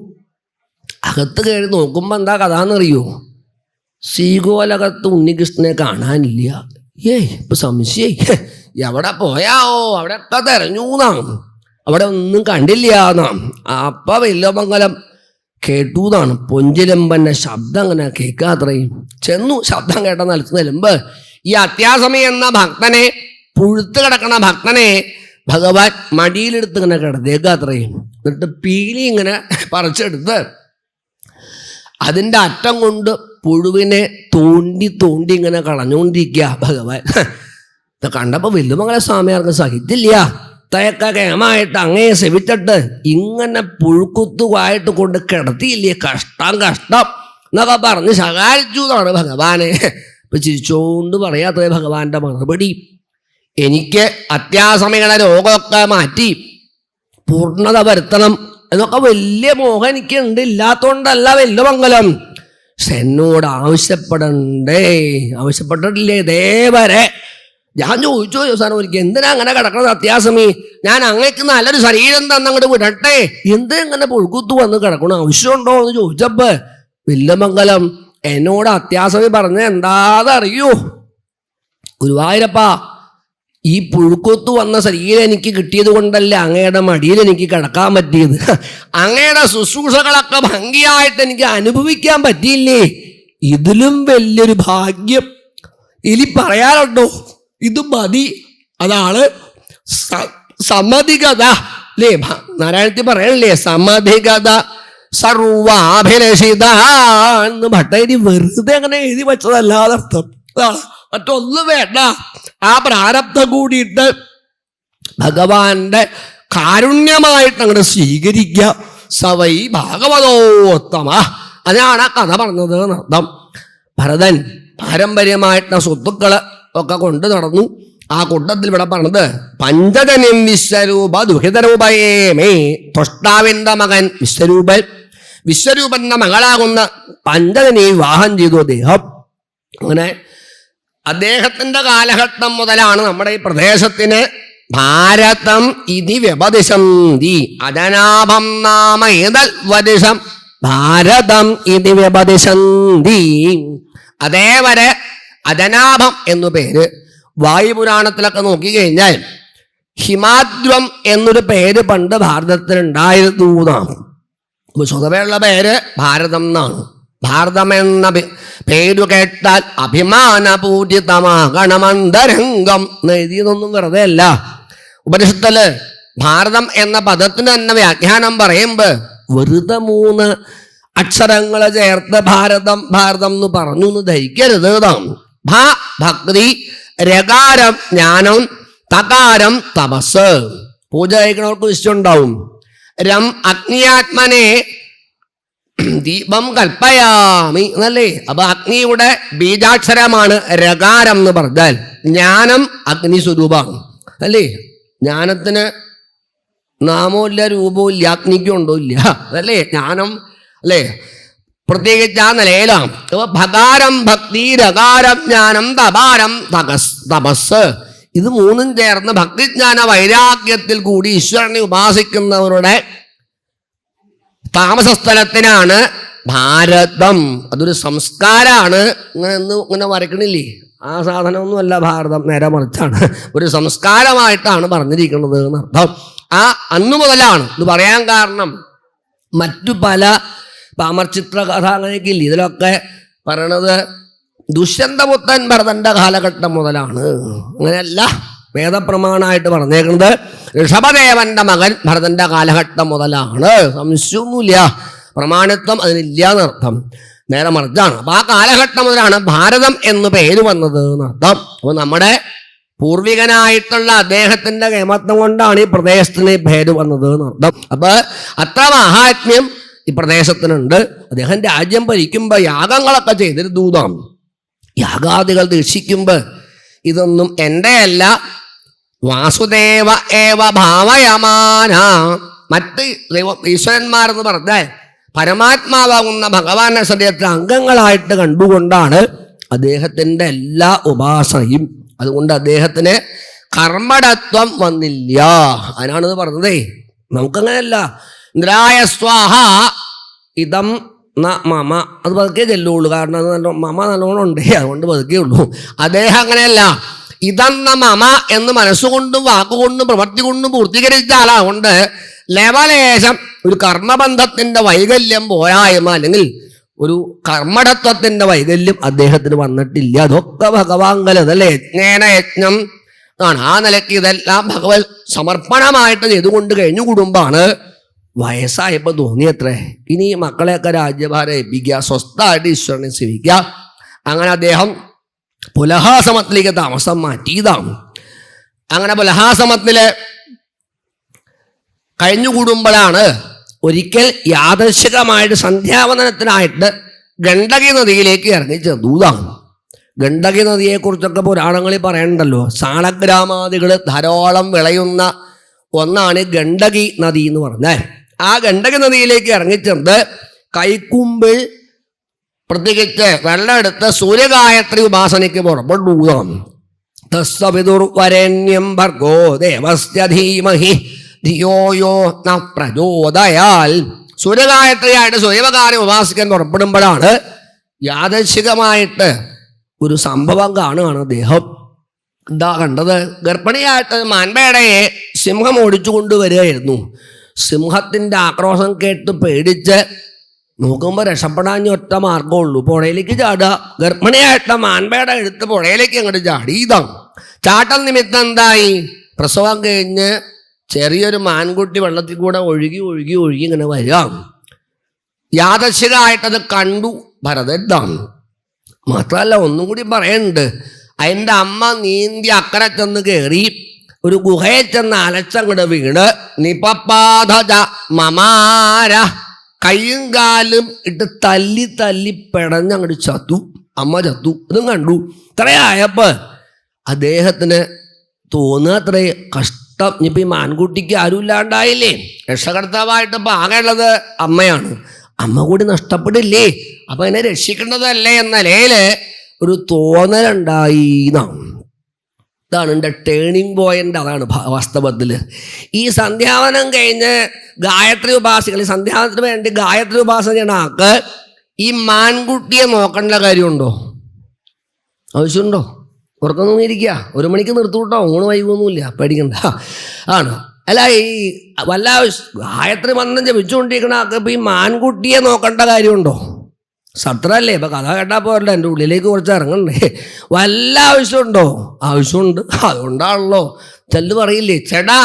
അകത്ത് കയറി നോക്കുമ്പോ എന്താ കഥ എന്നറിയോ? ശ്രീകോലകത്ത് ഉണ്ണികൃഷ്ണനെ കാണാനില്ല. ഇപ്പൊ സംശയായി, എവിടെ പോയാവോ? അവിടെയൊക്കെ തെരഞ്ഞു എന്നാണ്, അവിടെ ഒന്നും കണ്ടില്ല എന്നാണ്. അപ്പൊ വെല്ലുമംഗലം കേട്ടൂന്നാണ്. പൊഞ്ചിലമ്പന്റെ ശബ്ദം അങ്ങനെ കേൾക്കാത്രയും ചെന്നു. ശബ്ദം കേട്ട നിലത്ത് നിലമ്പ് ഈ അത്യാസമയം എന്ന ഭക്തനെ, പുഴുത്ത് കിടക്കണ ഭക്തനെ ഭഗവാൻ മടിയിലെടുത്ത് ഇങ്ങനെ കിടന്നേക്കാത്രയും. എന്നിട്ട് പീലി ഇങ്ങനെ പറിച്ചെടുത്ത് അതിൻ്റെ അറ്റം കൊണ്ട് പുഴുവിനെ തോണ്ടി തോണ്ടി ഇങ്ങനെ കളഞ്ഞുകൊണ്ടിരിക്കുക ഭഗവാൻ. ഇത് കണ്ടപ്പോൾ വെല്ലുമംഗല സ്വാമിയാർക്ക് സഹിച്ചില്ല. തയൊക്കെ കേമായിട്ട് അങ്ങേ സെവിച്ചിട്ട് ഇങ്ങനെ പുഴുക്കുത്തുവായിട്ട് കൊണ്ട് കിടത്തിയില്ലേ, കഷ്ടം കഷ്ടം എന്നൊക്കെ പറഞ്ഞ് ശകാരിച്ചു എന്നാണ് ഭഗവാനെ. ഇപ്പൊ ചിരിച്ചോണ്ട് പറയാത്തത് ഭഗവാന്റെ മറുപടി. എനിക്ക് അത്യാസമയങ്ങളെ രോഗമൊക്കെ മാറ്റി പൂർണ്ണത വരുത്തണം എന്നൊക്കെ വലിയ മോഹം എനിക്ക് ഉണ്ട്. ഇല്ലാത്തോണ്ടല്ല വെല്ലുമംഗലം, എന്നോട് ആവശ്യപ്പെട്ടിട്ടില്ലേ ഇതേവരെ. ഞാൻ ചോദിച്ചു സാധനം ഒരിക്കൽ, എന്തിനാ അങ്ങനെ കിടക്കണത് അത്യാസമി? ഞാൻ അങ്ങേക്ക് നല്ലൊരു ശരീരം തന്നങ്ങോട്ട് വിടട്ടെ, എന്തിങ്ങനെ പുഴുക്കുത്തു വന്ന് കിടക്കണം, ആവശ്യമുണ്ടോ എന്ന് ചോദിച്ചപ്പോ വെല്ലുമംഗലം എന്നോട് അത്യാസമി പറഞ്ഞ എന്താതറിയൂ? ഗുരുവായൂരപ്പാ, ഈ പുഴുക്കൊത്തു വന്ന ശരീരം എനിക്ക് കിട്ടിയത് കൊണ്ടല്ല അങ്ങയുടെ മടിയിൽ എനിക്ക് കിടക്കാൻ പറ്റിയത്. അങ്ങയുടെ ശുശ്രൂഷകളൊക്കെ ഭംഗിയായിട്ട് എനിക്ക് അനുഭവിക്കാൻ പറ്റിയില്ലേ, ഇതിലും വലിയൊരു ഭാഗ്യം ഇനി പറയാനുണ്ടോ? ഇത് മതി. അതാണ് സമധികത അല്ലേ? നാരായണത്തിൽ പറയണില്ലേ, സമധികത സർവാഭിലഷിത എന്ന് ഭട്ടതിരി വെറുതെ അങ്ങനെ എഴുതി വെച്ചതല്ലാതെ അർത്ഥം അതാണ്, മറ്റൊന്നും വേണ്ട. ആ പ്രാരബ്ധം കൂടിയിട്ട് ഭഗവാന്റെ കാരുണ്യമായിട്ട് അങ്ങോട്ട് സ്വീകരിക്കുക. സവൈ ഭാഗവതോത്തമ, അതാണ് ആ കഥ പറഞ്ഞത് എന്നർത്ഥം. ഭരതൻ പാരമ്പര്യമായിട്ടുള്ള സ്വത്തുക്കള് ഒക്കെ കൊണ്ട് നടന്നു. ആ കൂട്ടത്തിൽ ഇവിടെ പറഞ്ഞത് പഞ്ചജനം വിശ്വരൂപ ദുഹിതരൂപയേമേ, ത്വഷ്ടാവിന്റെ മകൻ വിശ്വരൂപൻ, വിശ്വരൂപന്റെ മകളാകുന്ന പഞ്ചജനെ വിവാഹം ചെയ്തു അദ്ദേഹം. അങ്ങനെ അദ്ദേഹത്തിന്റെ കാലഘട്ടം മുതലാണ് നമ്മുടെ ഈ പ്രദേശത്തിന് ഭാരതം ഇതി വ്യപദിശന്തി, അജനാഭം നാമ ഏതൽ വദിശം ഭാരതം ഇതി വ്യപദിശന്തി. അതേവരെ അജനാഭം എന്നു പേര്. വായുപുരാണത്തിലൊക്കെ നോക്കിക്കഴിഞ്ഞാൽ ഹിമാദ്രം എന്നൊരു പേര് പണ്ട് ഭാരതത്തിനുണ്ടായിരുന്നു എന്നാണ്. സ്വതവേയുള്ള പേര് ഭാരതം എന്നാണ്. ഭാരതം എന്ന പേരു കേട്ടാൽ അഭിമാനപൂരിതമാകണമന്തരംഗം എന്ന് എഴുതിയതൊന്നും വെറുതെ അല്ല. ഉപനിഷത്തില് ഭാരതം എന്ന പദത്തിന് തന്നെ വ്യാഖ്യാനം പറയുമ്പോ വെറുതെ 3 അക്ഷരങ്ങളെ ചേർത്ത് ഭാരതം ഭാരതം എന്ന് പറഞ്ഞു എന്ന് ധരിക്കരുത്. ഭക്തി, രകാരം ജ്ഞാനം, തകാരം തപസ്. പൂജ കഴിക്കണവർക്ക് നിശ്ചയുണ്ടാവും. രം അഗ്നിയാത്മനെ ദീപം കൽപ്പയാമി എന്നല്ലേ? അപ്പൊ അഗ്നിയുടെ ബീജാക്ഷരമാണ് രകാരം എന്ന് പറഞ്ഞാൽ. ജ്ഞാനം അഗ്നി സ്വരൂപമാണ് അല്ലേ? ജ്ഞാനത്തിന് നാമവും ഇല്ല, രൂപവും ഇല്ല, അഗ്നിക്കും ഉണ്ടോ ഇല്ല അതല്ലേ ജ്ഞാനം അല്ലേ? പ്രത്യേകിച്ച് ആ നിലയിലാണ്. ഭകാരം ഭക്തി, രകാരം ജ്ഞാനം, തപാരം തപസ്. ഇത് 3 ചേർന്ന് ഭക്തിജ്ഞാന വൈരാഗ്യത്തിൽ കൂടി ഈശ്വരനെ ഉപാസിക്കുന്നവരുടെ താമസസ്ഥലത്തിനാണ് ഭാരതം. അതൊരു സംസ്കാരമാണ്. ഇങ്ങനെ വരക്കണില്ലേ, ആ സാധനമൊന്നുമല്ല ഭാരതം, നേരെ മറിച്ചാണ്. ഒരു സംസ്കാരമായിട്ടാണ് പറഞ്ഞിരിക്കുന്നത് എന്നർത്ഥം. ആ അന്നു മുതലാണ് ഇത് പറയാൻ കാരണം. മറ്റു പല ഇപ്പം അമർചിത്ര കഥ അങ്ങനെയൊക്കെ ഇല്ല. ഇതിലൊക്കെ പറയണത് ദുഷ്യന്തപുത്രൻ ഭരതന്റെ കാലഘട്ടം മുതലാണ്. അങ്ങനെയല്ല, വേദപ്രമാണമായിട്ട് പറഞ്ഞേക്കുന്നത് ഋഷഭദേവന്റെ മകൻ ഭരതന്റെ കാലഘട്ടം മുതലാണ്. സംശയമൊന്നുമില്ല, പ്രമാണിത്വം അതിനില്ല എന്നർത്ഥം. നേരെ മറിച്ചാണ്. അപ്പൊ ആ കാലഘട്ടം മുതലാണ് ഭാരതം എന്ന് പേര് വന്നത് എന്നർത്ഥം. അപ്പൊ നമ്മുടെ പൂർവികനായിട്ടുള്ള അദ്ദേഹത്തിന്റെ കേമത്വം കൊണ്ടാണ് ഈ പ്രദേശത്തിന് പേര് വന്നത് എന്നർത്ഥം. അപ്പൊ അത്ര മഹാത്മ്യം ഈ പ്രദേശത്തിനുണ്ട്. അദ്ദേഹം രാജ്യം ഭരിക്കുമ്പോ യാഗങ്ങളൊക്കെ ചെയ്തിരുന്നൂതാം. യാഗാദികൾ ദീക്ഷിക്കുമ്പോ ഇതൊന്നും എൻ്റെ അല്ല, വാസുദേവ ഏവ ഭാവയമാന, മറ്റ് ഈശ്വരന്മാരെന്ന് പറഞ്ഞാൽ പരമാത്മാവാകുന്ന ഭഗവാന്റെ ശരീരത്തിലെ അംഗങ്ങളായിട്ട് കണ്ടുകൊണ്ടാണ് അദ്ദേഹത്തിൻ്റെ എല്ലാ ഉപാസനയും. അതുകൊണ്ട് അദ്ദേഹത്തിന് കർമ്മടത്വം വന്നില്ല. അതിനാണിത് പറഞ്ഞതേ. നമുക്കങ്ങനെയല്ല. ഇന്ദ്രായ സ്വാഹ ഇതം ന മമ, അത് പതുക്കെ ചെല്ലുള്ളൂ. കാരണം അത് നല്ല മമ നല്ലോണം ഉണ്ട്, അതുകൊണ്ട് പതുക്കേ ഉള്ളൂ. അദ്ദേഹം അങ്ങനെയല്ല. ഇതെന്ന മമ എന്ന് മനസ്സുകൊണ്ടും വാക്കുകൊണ്ടും പ്രവൃത്തി കൊണ്ടും പൂർത്തീകരിച്ച ആളാകൊണ്ട് ലവലേശം ഒരു കർമ്മബന്ധത്തിന്റെ വൈകല്യം പോരായ്മ അല്ലെങ്കിൽ ഒരു കർമ്മടത്വത്തിന്റെ വൈകല്യം അദ്ദേഹത്തിന് വന്നിട്ടില്ല. അതൊക്കെ ഭഗവാങ്കലതല്ലേ, യജ്ഞേന യജ്ഞം ആണ്. ആ നിലയ്ക്ക് ഇതെല്ലാം ഭഗവത് സമർപ്പണമായിട്ട് ചെയ്തുകൊണ്ട് കഴിഞ്ഞുകൂടുമ്പാണ് വയസ്സായപ്പോൾ തോന്നിയത്രേ ഇനി മക്കളെയൊക്കെ രാജ്യഭാരം ഏൽപ്പിക്കുക, സ്വസ്ഥമായിട്ട് ഈശ്വരനെ സേവിക്കുക. അങ്ങനെ അദ്ദേഹം പുലഹാസമത്തിലേക്ക് താമസം മാറ്റിയതാണ്. അങ്ങനെ പുലഹാസമത്തില് കഴിഞ്ഞുകൂടുമ്പോഴാണ് ഒരിക്കൽ യാദൃശികമായിട്ട് സന്ധ്യാവന്ദനത്തിനായിട്ട് ഗണ്ഡകി നദിയിലേക്ക് ഇറങ്ങി ചെന്നൂതാണ്. ഗണ്ഡകി നദിയെക്കുറിച്ചൊക്കെ പുരാണങ്ങളിൽ പറയണ്ടല്ലോ. സാളഗ്രാമാദികൾ ധാരാളം വിളയുന്ന ഒന്നാണ് ഗണ്ഡകി നദി എന്ന് പറഞ്ഞാൽ. ആ ഗണ്ഡകി നദിയിലേക്ക് ഇറങ്ങിച്ചെന്ന് കൈക്കുമ്പിൽ പ്രത്യേകിച്ച് വെള്ളം എടുത്ത് സൂര്യഗായത്രി ഉപാസനയ്ക്ക് പുറപ്പെടുകയാണ്. തസ്സവിതുർവരേണ്യം ഭർഗോ ദേവസ്യ ധീമഹി ധിയോ യോ ന പ്രചോദയാൽ. സൂര്യഗായത്രിയായിട്ട് സൂര്യകാര്യം ഉപാസിക്കാൻ പുറപ്പെടുമ്പോഴാണ് യാദൃശികമായിട്ട് ഒരു സംഭവം കാണുകയാണ് അദ്ദേഹം. എന്താ കണ്ടത്? ഗർഭിണിയായിട്ട് മാൻപേടയെ സിംഹം ഓടിച്ചു കൊണ്ടുവരികയായിരുന്നു. സിംഹത്തിന്റെ ആക്രോശം കേട്ട് പേടിച്ച് നോക്കുമ്പോൾ രക്ഷപ്പെടാൻ ഒറ്റ മാർഗമുള്ളൂ, പുഴയിലേക്ക് ചാടുക. ഗർഭിണിയായിട്ട് മാൻപേട എടുത്ത് പുഴയിലേക്ക് അങ്ങോട്ട് ചാടി. ഇതാണ് ചാട്ടൽ നിമിത്തം എന്തായി? പ്രസവം കഴിഞ്ഞ് ചെറിയൊരു മാൻകുട്ടി വെള്ളത്തിൽ കൂടെ ഒഴുകി ഒഴുകി ഒഴുകി ഇങ്ങനെ വരിക. യാദൃശികമായിട്ടത് കണ്ടു ഭരതൻ. മാത്രമല്ല ഒന്നും കൂടി പറയുന്നുണ്ട്. അതിൻ്റെ അമ്മ നീന്തി അക്കരെ ചെന്ന് കയറി ഒരു ഗുഹയെ ചെന്ന് അലച്ചങ്ങോട്ട് വീണ് നിപപാധ മമാര, കയ്യും കാലും ഇട്ട് തല്ലി തല്ലി പെടഞ്ഞങ്ങോട്ട് ചത്തു. അമ്മ ചത്തു. ഇതും കണ്ടു. ഇത്രയായപ്പോൾ അദ്ദേഹത്തിന് തോന്നുക അത്രേ കഷ്ടം. ഇനിയിപ്പോൾ ഈ മാൻകുട്ടിക്ക് ആരും ഇല്ലാണ്ടായില്ലേ, രക്ഷകർത്താവായിട്ട് ഇപ്പം ആകെയുള്ളത് അമ്മയാണ്. അമ്മ കൂടി നഷ്ടപ്പെടില്ലേ, അപ്പൊ അതിനെ രക്ഷിക്കേണ്ടതല്ലേ എന്ന നിലയിൽ ഒരു തോന്നലുണ്ടായി എന്നാണ്. ഇതാണ് എൻ്റെ ടേണിംഗ് പോയിന്റ്. അതാണ് വാസ്തവത്തിൽ ഈ സന്ധ്യാവനം കഴിഞ്ഞ് ഗായത്രി ഉപാസികൾ സന്ധ്യാവനത്തിന് വേണ്ടി ഗായത്രി ഉപാസന ചെയ്യുന്ന ആൾക്ക് ഈ മാൻകുട്ടിയെ നോക്കേണ്ട കാര്യമുണ്ടോ? ആവശ്യമുണ്ടോ? പുറത്തൊന്നും ഇരിക്കുക, 1 മണിക്ക് നിർത്തൂട്ടോ, ഊണ് വൈകൊന്നുമില്ല, പേടിക്കണ്ട ആണ്. അല്ല, ഈ വല്ല ഗായത്രി മന്ത്രം ജപിച്ചുകൊണ്ടിരിക്കണ ആൾക്ക് ഇപ്പം ഈ മാൻകുട്ടിയെ നോക്കേണ്ട കാര്യമുണ്ടോ? സത്രല്ലേ, ഇപ്പം കഥ കേട്ടാൽ പോരല്ലോ, എൻ്റെ ഉള്ളിലേക്ക് കുറച്ച് ഇറങ്ങണ്ടേ. വല്ല ആവശ്യമുണ്ടോ? ആവശ്യമുണ്ട്. അതുകൊണ്ടാണല്ലോ ചെല്ല് പറയില്ലേ, ചേടാ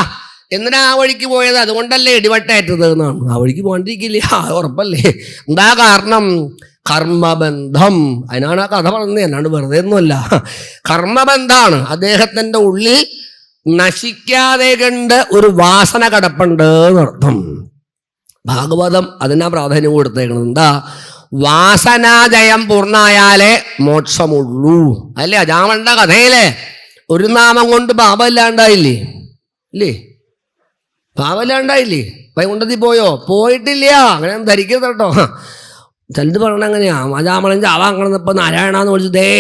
എന്തിനാ ആ വഴിക്ക് പോയത്, അതുകൊണ്ടല്ലേ ഇടിവട്ടേറ്റത് എന്നാണ്. ആ വഴിക്ക് പോകാണ്ടിരിക്കില്ലേ, അത് ഉറപ്പല്ലേ. എന്താ കാരണം? കർമ്മബന്ധം. അതിനാണ് ആ കഥ പറഞ്ഞത്, അല്ലാണ്ട് വെറുതെ ഒന്നുമല്ല. കർമ്മബന്ധാണ്. അദ്ദേഹത്തിൻ്റെ ഉള്ളിൽ നശിക്കാതെ കണ്ട് ഒരു വാസന കിടപ്പുണ്ട് എന്നർത്ഥം. ഭാഗവതം അതിനാ പ്രാധാന്യം കൊടുത്തേക്കണം. എന്താ? വാസനാജയം പൂർണ്ണമായാലേ മോക്ഷമുള്ളൂ. അല്ലേ അജാമണ്ട കഥയിലെ ഒരു നാമം കൊണ്ട് പാപമില്ലാണ്ടായില്ലേ? ഇല്ലേ? പാപമില്ലാണ്ടായില്ലേ? വൈകുണ്ഠത്തിൽ പോയോ? പോയിട്ടില്ല. അങ്ങനെ ധരിക്കരുത് കേട്ടോ. ചിലത് പറഞ്ഞ അങ്ങനെയാ, അജാമളൻ ചാവാങ്ങണപ്പോൾ നാരായണന്ന് വിളിച്ച് ദേ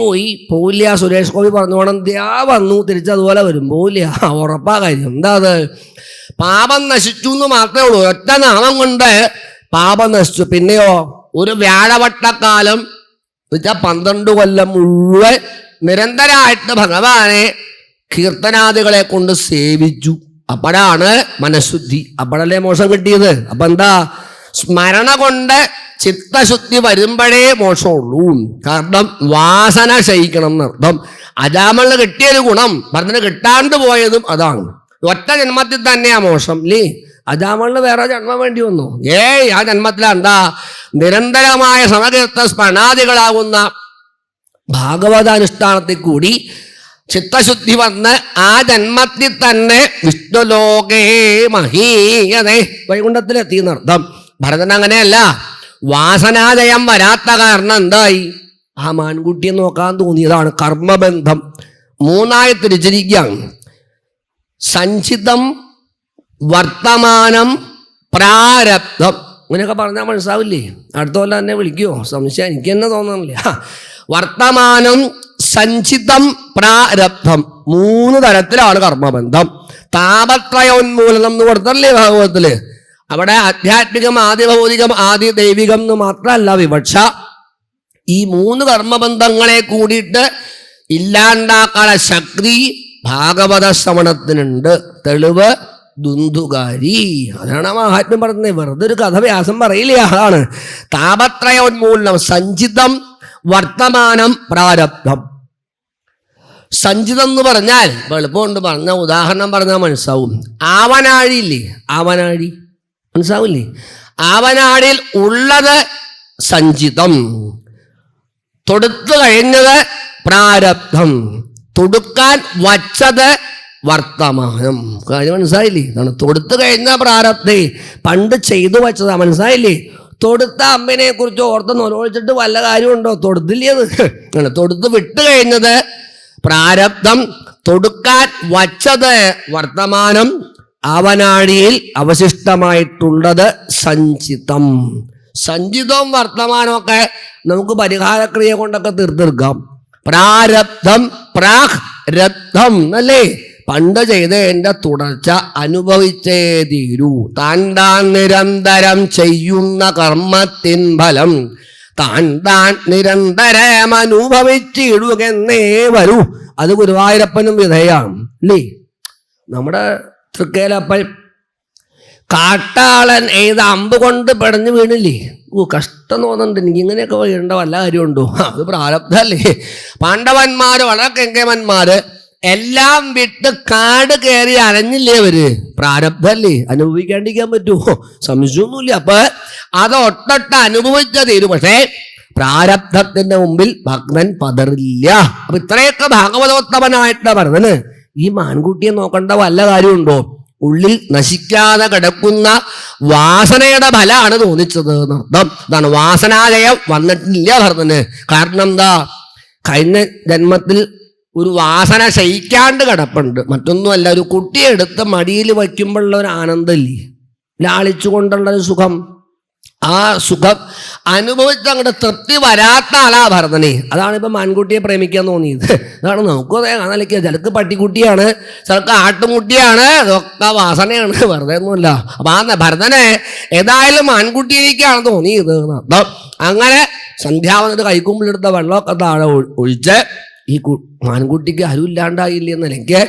പോയില്ല. സുരേഷ് ഗോപി പറഞ്ഞോണം ദാ വന്നു, തിരിച്ചതുപോലെ വരും, പോയില്ല. ഉറപ്പാ കാര്യം. എന്താ അത്? പാപം നശിച്ചു എന്ന് മാത്രമേ ഉള്ളൂ. ഒറ്റ നാമം കൊണ്ട് പാപം നശിച്ചു. പിന്നെയോ ഒരു വ്യാഴവട്ടക്കാലം വെച്ചാൽ 12 കൊല്ലം മുഴുവൻ നിരന്തരമായിട്ട് ഭഗവാനെ കീർത്തനാദികളെ കൊണ്ട് സേവിച്ചു. അപ്പോഴാണ് മനഃശുദ്ധി, അപ്പോഴല്ലേ മോശം കിട്ടിയത്. അപ്പൊ എന്താ? സ്മരണ കൊണ്ട് ചിത്തശുദ്ധി വരുമ്പോഴേ മോക്ഷമുള്ളൂ. കാരണം വാസന ക്ഷയിക്കണം എന്നർത്ഥം. അജാമളിന് കിട്ടിയൊരു ഗുണം ഭരതന് കിട്ടാണ്ട് പോയതും അതാണ്. ഒറ്റ ജന്മത്തിൽ തന്നെയാ മോക്ഷം അല്ലേ? അജാമളിന് വേറെ ജന്മം വേണ്ടി വന്നു? ആ ജന്മത്തിലെന്താ നിരന്തരമായ സമകീർത്ത സ്മരണാദികളാകുന്ന ഭാഗവതാനുഷ്ഠാനത്തിൽ കൂടി ചിത്തശുദ്ധി വന്ന് ആ ജന്മത്തിൽ തന്നെ വിഷ്ണുലോകേ മഹീയതേ വൈകുണ്ഠത്തിലെത്തി എന്നർത്ഥം. ഭരതൻ അങ്ങനെയല്ല. വാസനാജയം വരാത്ത കാരണം എന്തായി? ആ മാൻകുട്ടിയെ നോക്കാൻ തോന്നിയതാണ് കർമ്മബന്ധം. മൂന്നായി തിരിച്ചിരിക്കുകയാണ്. സഞ്ചിതം, വർത്തമാനം, പ്രാരബ്ധം. ഇങ്ങനെയൊക്കെ പറഞ്ഞാൽ മനസ്സിലാവില്ലേ? അടുത്ത പോലെ തന്നെ വിളിക്കുമോ? സംശയം എനിക്ക് തന്നെ തോന്നുന്നില്ല. വർത്തമാനം, സഞ്ചിതം, പ്രാരബ്ധം, 3 തരത്തിലാണ് കർമ്മബന്ധം. താപത്രയോന്മൂലനം എന്ന് കൊടുത്തല്ലേ ഭാഗവതത്തില്. അവിടെ ആധ്യാത്മികം, ആദി ഭൗതികം, ആദി ദൈവികം എന്ന് മാത്രമല്ല വിവക്ഷ. ഈ 3 കർമ്മബന്ധങ്ങളെ കൂടിയിട്ട് ഇല്ലാണ്ടാക്കാനുള്ള ശക്തി ഭാഗവത ശ്രവണത്തിനുണ്ട്. തെളിവ് ദുന്ദുകാരി. അതാണ് മഹാത്മ്യം പറഞ്ഞത്. വെറുതെ ഒരു കഥ വ്യാസം പറയില്ല. അതാണ് താപത്രയോന്മൂലനം. സഞ്ചിതം, വർത്തമാനം, പ്രാരബ്ധം. സഞ്ചിതം എന്ന് പറഞ്ഞാൽ എളുപ്പമുണ്ട് പറഞ്ഞ ഉദാഹരണം പറഞ്ഞാൽ മനസ്സാവും. ആവനാഴിയില്ലേ? ആവനാഴി മനസ്സാവില്ലേ? ആവനാഴിയിൽ ഉള്ളത് സഞ്ചിതം, തൊടുത്തു കഴിഞ്ഞത് പ്രാരബ്ധം, തൊടുക്കാൻ വച്ചത് വർത്തമാനം. കാര്യം മനസ്സിലായില്ലേ? ഇതാണ് തൊടുത്തു കഴിഞ്ഞ പ്രാരബ്ധേ പണ്ട് ചെയ്തു വച്ചതാ. മനസ്സിലായില്ലേ? തൊടുത്ത അമ്മനെ കുറിച്ച് ഓർത്ത് നൊലോളിച്ചിട്ട് വല്ല കാര്യമുണ്ടോ? തൊടുത്തില്ലേ? അത് തൊടുത്ത് വിട്ട് കഴിഞ്ഞത് പ്രാരബ്ധം, തൊടുക്കാൻ വച്ചത് വർത്തമാനം, ആവനാഴിയിൽ അവശിഷ്ടമായിട്ടുള്ളത് സഞ്ചിതം. സഞ്ചിതവും വർത്തമാനമൊക്കെ നമുക്ക് പരിഹാരക്രിയ കൊണ്ടൊക്കെ തീർത്തെടുക്കാം. പ്രാരബ്ധം, പ്രാരബ്ധം അല്ലേ? പണ്ട് ചെയ്തതിൻ്റെ തുടർച്ച അനുഭവിച്ചേ തീരൂ. താൻ നിരന്തരം ചെയ്യുന്ന കർമ്മത്തിൻ ഫലം താൻ നിരന്തരം അനുഭവിച്ചിടുകെന്നേ വരൂ. അത് ഗുരുവായൂരപ്പനും വിധേയാണ് അല്ലേ? നമ്മുടെ തൃക്കേലപ്പൻ കാട്ടാളൻ ഏത് അമ്പ് കൊണ്ട് പിടഞ്ഞു വീണില്ലേ? കഷ്ടം തോന്നുന്നുണ്ട് എനിക്ക്. ഇങ്ങനെയൊക്കെ വീഴേണ്ട വല്ല കാര്യമുണ്ടോ? അത് പ്രാരബ്ധല്ലേ? പാണ്ഡവന്മാര് വളരെ കെങ്കേമന്മാര് എല്ലാം വിട്ട് കാട് കയറി അലഞ്ഞില്ലേ അവര്? പ്രാരബ്ധല്ലേ? അനുഭവിക്കാണ്ടിരിക്കാൻ പറ്റുമോ? സംശയമൊന്നുമില്ല. അപ്പൊ അത് ഒട്ടൊട്ട് അനുഭവിച്ച തീരും. പക്ഷേ പ്രാരബ്ധത്തിന്റെ മുമ്പിൽ ഭക്തൻ പതറില്ല. അപ്പൊ ഇത്രയൊക്കെ ഭാഗവതോത്തമനായിട്ട് ഭരതന് ഈ മാൻകുട്ടിയെ നോക്കേണ്ട വല്ല കാര്യമുണ്ടോ? ഉള്ളിൽ നശിക്കാതെ കിടക്കുന്ന വാസനയുടെ ഫലമാണ് തോന്നിച്ചത് എന്നർത്ഥം. ഇതാണ് വാസനാലയം വന്നിട്ടില്ല ഭരതന്. കാരണം എന്താ? കഴിഞ്ഞ ജന്മത്തിൽ ഒരു വാസന ശയിക്കാണ്ട് കിടപ്പുണ്ട്. മറ്റൊന്നുമല്ല, ഒരു കുട്ടിയെ എടുത്ത് മടിയിൽ വയ്ക്കുമ്പോഴുള്ള ഒരു ആനന്ദമില്ലേ? ലാളിച്ചുകൊണ്ടുള്ളൊരു സുഖം. ആ സുഖം അനുഭവിച്ച് അങ്ങോട്ട് തൃപ്തി വരാത്ത ആളാ ഭരതനെ. അതാണ് ഇപ്പം മാൻകുട്ടിയെ പ്രേമിക്കാൻ തോന്നിയത്. അതാണ് നമുക്കും അതേ നിലയ്ക്ക്. ചിലക്ക് പട്ടിക്കുട്ടിയാണ്, ചിലക്ക് ആട്ടുമുട്ടിയാണ്, ഇതൊക്കെ വാസനയാണ്, വെറുതെ ഒന്നുമില്ല. അപ്പം ആ ഭരതനെ ഏതായാലും മാൻകുട്ടിയിലേക്കാണ് തോന്നിയത്. അങ്ങനെ സന്ധ്യാവനത്ത് കൈക്കുമ്പിലെടുത്ത വെള്ളമൊക്കെ താഴെ ഒഴിച്ച് ഈ മാൻകുട്ടിക്ക് ആരുമില്ലാണ്ടായില്ല എന്ന നിലയ്ക്ക്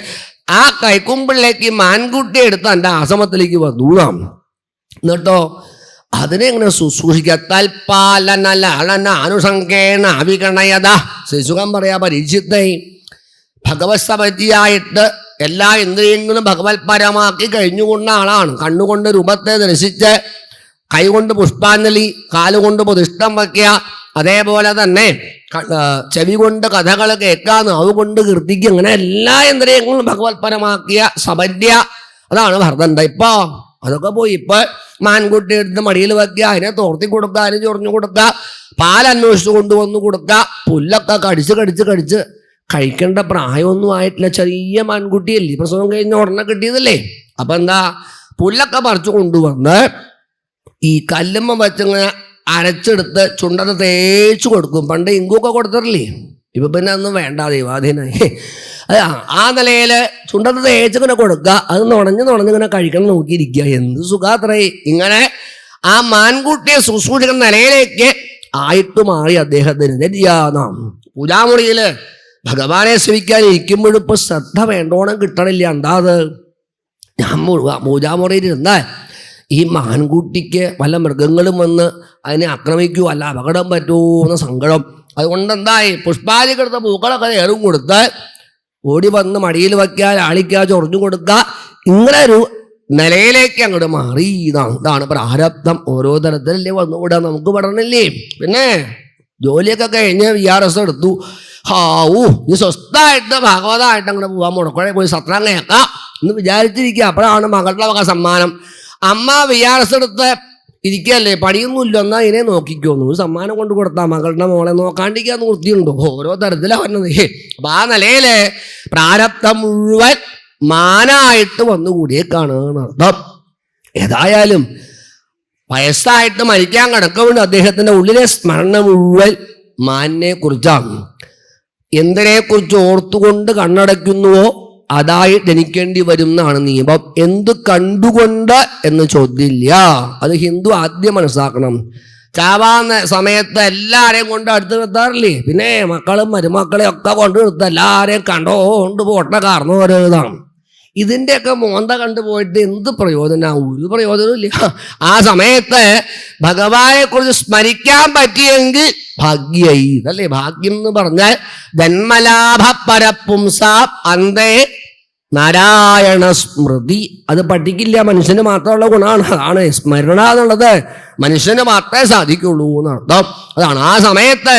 ആ കൈക്കുമ്പിളിലേക്ക് മാൻകുട്ടിയെ എടുത്ത് എൻ്റെ ആശ്രമത്തിലേക്ക് വന്നൂടാം. എന്നിട്ടോ അതിനെ എങ്ങനെ ശുശ്രൂഷിക്കുക? തൽപാലനലാളനാനുസംഖ്യേന അവിഗണയത. ശിശുഖം പറയാ പരീക്ഷിത്തേ ഭഗവത് സമതിയായിട്ട് എല്ലാ ഇന്ദ്രിയങ്ങളും ഭഗവത് പരമാക്കി കഴിഞ്ഞുകൊണ്ട ആളാണ്. കണ്ണുകൊണ്ട് രൂപത്തെ ദർശിച്ച്, കൈകൊണ്ട് പുഷ്പാഞ്ജലി, കാലുകൊണ്ട് പ്രതിഷ്ഠം വയ്ക്കുക, അതേപോലെ തന്നെ ചെവി കൊണ്ട് കഥകൾ കേൾക്കാന്ന്, അതുകൊണ്ട് കീർത്തിക്കുക, അങ്ങനെ എല്ലാ ഇന്ദ്രിയങ്ങളും ഭഗവത് പരമാക്കിയ സബന്യ. അതാണ് ഭരതന്റെ. ഇപ്പൊ അതൊക്കെ പോയി. ഇപ്പൊ മാൻകുട്ടി എടുത്ത് മടിയിൽ വയ്ക്കുക, അതിനെ തോർത്തി കൊടുക്കുക, അതിന് ചൊറിഞ്ഞു കൊടുക്കുക, പാലന്വേഷിച്ച് കൊണ്ടുവന്ന് കൊടുക്കുക, പുല്ലൊക്കെ കടിച്ച് കഴിക്കേണ്ട പ്രായമൊന്നും ആയിട്ടില്ല. ചെറിയ മാൻകുട്ടിയല്ലേ, പ്രസവം കഴിഞ്ഞ ഉടനെ കിട്ടിയതല്ലേ. അപ്പൊ എന്താ, പുല്ലൊക്കെ പറിച്ചു കൊണ്ടുവന്ന് ഈ കല്ലുമ്മ വെച്ചിങ്ങനെ അരച്ചെടുത്ത് ചുണ്ടത് തേച്ച് കൊടുക്കും. പണ്ട് ഇങ്കൊക്കെ കൊടുത്തിട്ടില്ലേ? ഇപ്പൊ പിന്നെ ഒന്നും വേണ്ട, ദൈവാധീനായി. ആ നിലയിൽ ചുണ്ടത്ത് തേച്ചിങ്ങനെ കൊടുക്കുക, അത് നുണഞ്ഞിങ്ങനെ കഴിക്കണം നോക്കിയിരിക്കുക. എന്ത് സുഖാത്രേ. ഇങ്ങനെ ആ മാൻകുട്ടിയെ ശുശ്രൂഷിക്കുന്ന നിലയിലേക്ക് ആയിട്ട് മാറി അദ്ദേഹത്തിന്. ശരിയാന്നാം പൂജാമുറിയിൽ ഭഗവാനെ സേവിക്കാൻ ഇരിക്കുമ്പോഴും ഇപ്പൊ ശ്രദ്ധ വേണ്ടോണം കിട്ടണില്ല. എന്താ അത്? ഞാൻ പൂജാമുറിയിൽ ഇരുന്നാൽ ഈ മാൻകുട്ടിക്ക് വല്ല മൃഗങ്ങളും വന്ന് അതിനെ ആക്രമിക്കുമോ അല്ല അപകടം പറ്റുമോ എന്ന സങ്കടം. അതുകൊണ്ട് എന്തായി, പുഷ്പാദിക്കെടുത്ത പൂക്കളൊക്കെ ഏറും കൊടുത്ത് ഓടി വന്ന് മടിയിൽ വയ്ക്കുക, ലാളിക്കുക, ചൊറിഞ്ഞു കൊടുക്കുക, ഇങ്ങനെ ഒരു നിലയിലേക്ക് അങ്ങോട്ട് മാറി. ഇതാണ് പ്രാരബ്ധം. ഓരോ തരത്തിലല്ലേ വന്നുകൂടാ, നമുക്ക് പഠനമില്ലേ. പിന്നെ ജോലിയൊക്കെ കഴിഞ്ഞ് VRS എടുത്തു. നീ സ്വസ്ഥമായിട്ട് ഭാഗവതമായിട്ട് അങ്ങോട്ട് പോകാൻ മുടക്കോടെ പോയി സത്രം കേൾക്കാം എന്ന് വിചാരിച്ചിരിക്കുക. അപ്പോഴാണ് മകളുടെ വക സമ്മാനം. അമ്മ VRS എടുത്ത് ഇരിക്കല്ലേ, പണിയൊന്നുമില്ല, എന്നാൽ ഇതിനെ നോക്കിക്കോന്നു. ഒരു സമ്മാനം കൊണ്ട് കൊടുത്താൽ മകളുടെ മോളെ നോക്കാണ്ടിരിക്കാൻ വൃത്തിയുണ്ടോ? ഓരോ തരത്തിലാണ് വന്നത്. അപ്പൊ ആ നിലയില് പ്രാരബ്ധം മുഴുവൻ മാനായിട്ട് വന്നുകൂടിയേക്കാണ് എന്നർത്ഥം. ഏതായാലും വയസ്സായിട്ട് മരിക്കാൻ കിടക്കുന്നുണ്ട്. അദ്ദേഹത്തിന്റെ ഉള്ളിലെ സ്മരണ മുഴുവൻ മാനിനെ കുറിച്ചാണ്. എന്തിനെ കുറിച്ച് ഓർത്തുകൊണ്ട് കണ്ണടയ്ക്കുന്നുവോ അതായി ജനിക്കേണ്ടി വരും എന്നാണ് നിയമം. എന്ത് കണ്ടുകൊണ്ട് എന്ന് ചോദ്യമില്ല. അത് ഹിന്ദു ആദ്യം മനസ്സിലാക്കണം. ചാവാന്ന സമയത്ത് എല്ലാരെയും കൊണ്ട് അടുത്ത് നിർത്താറില്ലേ? പിന്നെ മക്കളും മരുമക്കളെയും ഒക്കെ കൊണ്ട് നിർത്തുക, എല്ലാരെയും കണ്ടോണ്ട് പോട്ട കാർന്നു ഓരോതാണ്. ഇതിൻ്റെയൊക്കെ മോന്ത കണ്ടുപോയിട്ട് എന്ത് പ്രയോജനം? ഒരു പ്രയോജനവും ഇല്ല. ആ സമയത്ത് ഭഗവാനെ കുറിച്ച് സ്മരിക്കാൻ പറ്റിയെങ്കിൽ ഭാഗ്യായി. അതല്ലേ ഭാഗ്യം എന്ന് പറഞ്ഞാൽ ജന്മലാഭ പരപുംസ അന്തേ നാരായണ സ്മൃതി. അത് പഠിക്കില്ല, മനുഷ്യന് മാത്രമുള്ള ഗുണമാണ്. അതാണ് സ്മരണ എന്നുള്ളത്, മനുഷ്യന് മാത്രമേ സാധിക്കുള്ളൂ എന്നർത്ഥം. അതാണ് ആ സമയത്ത്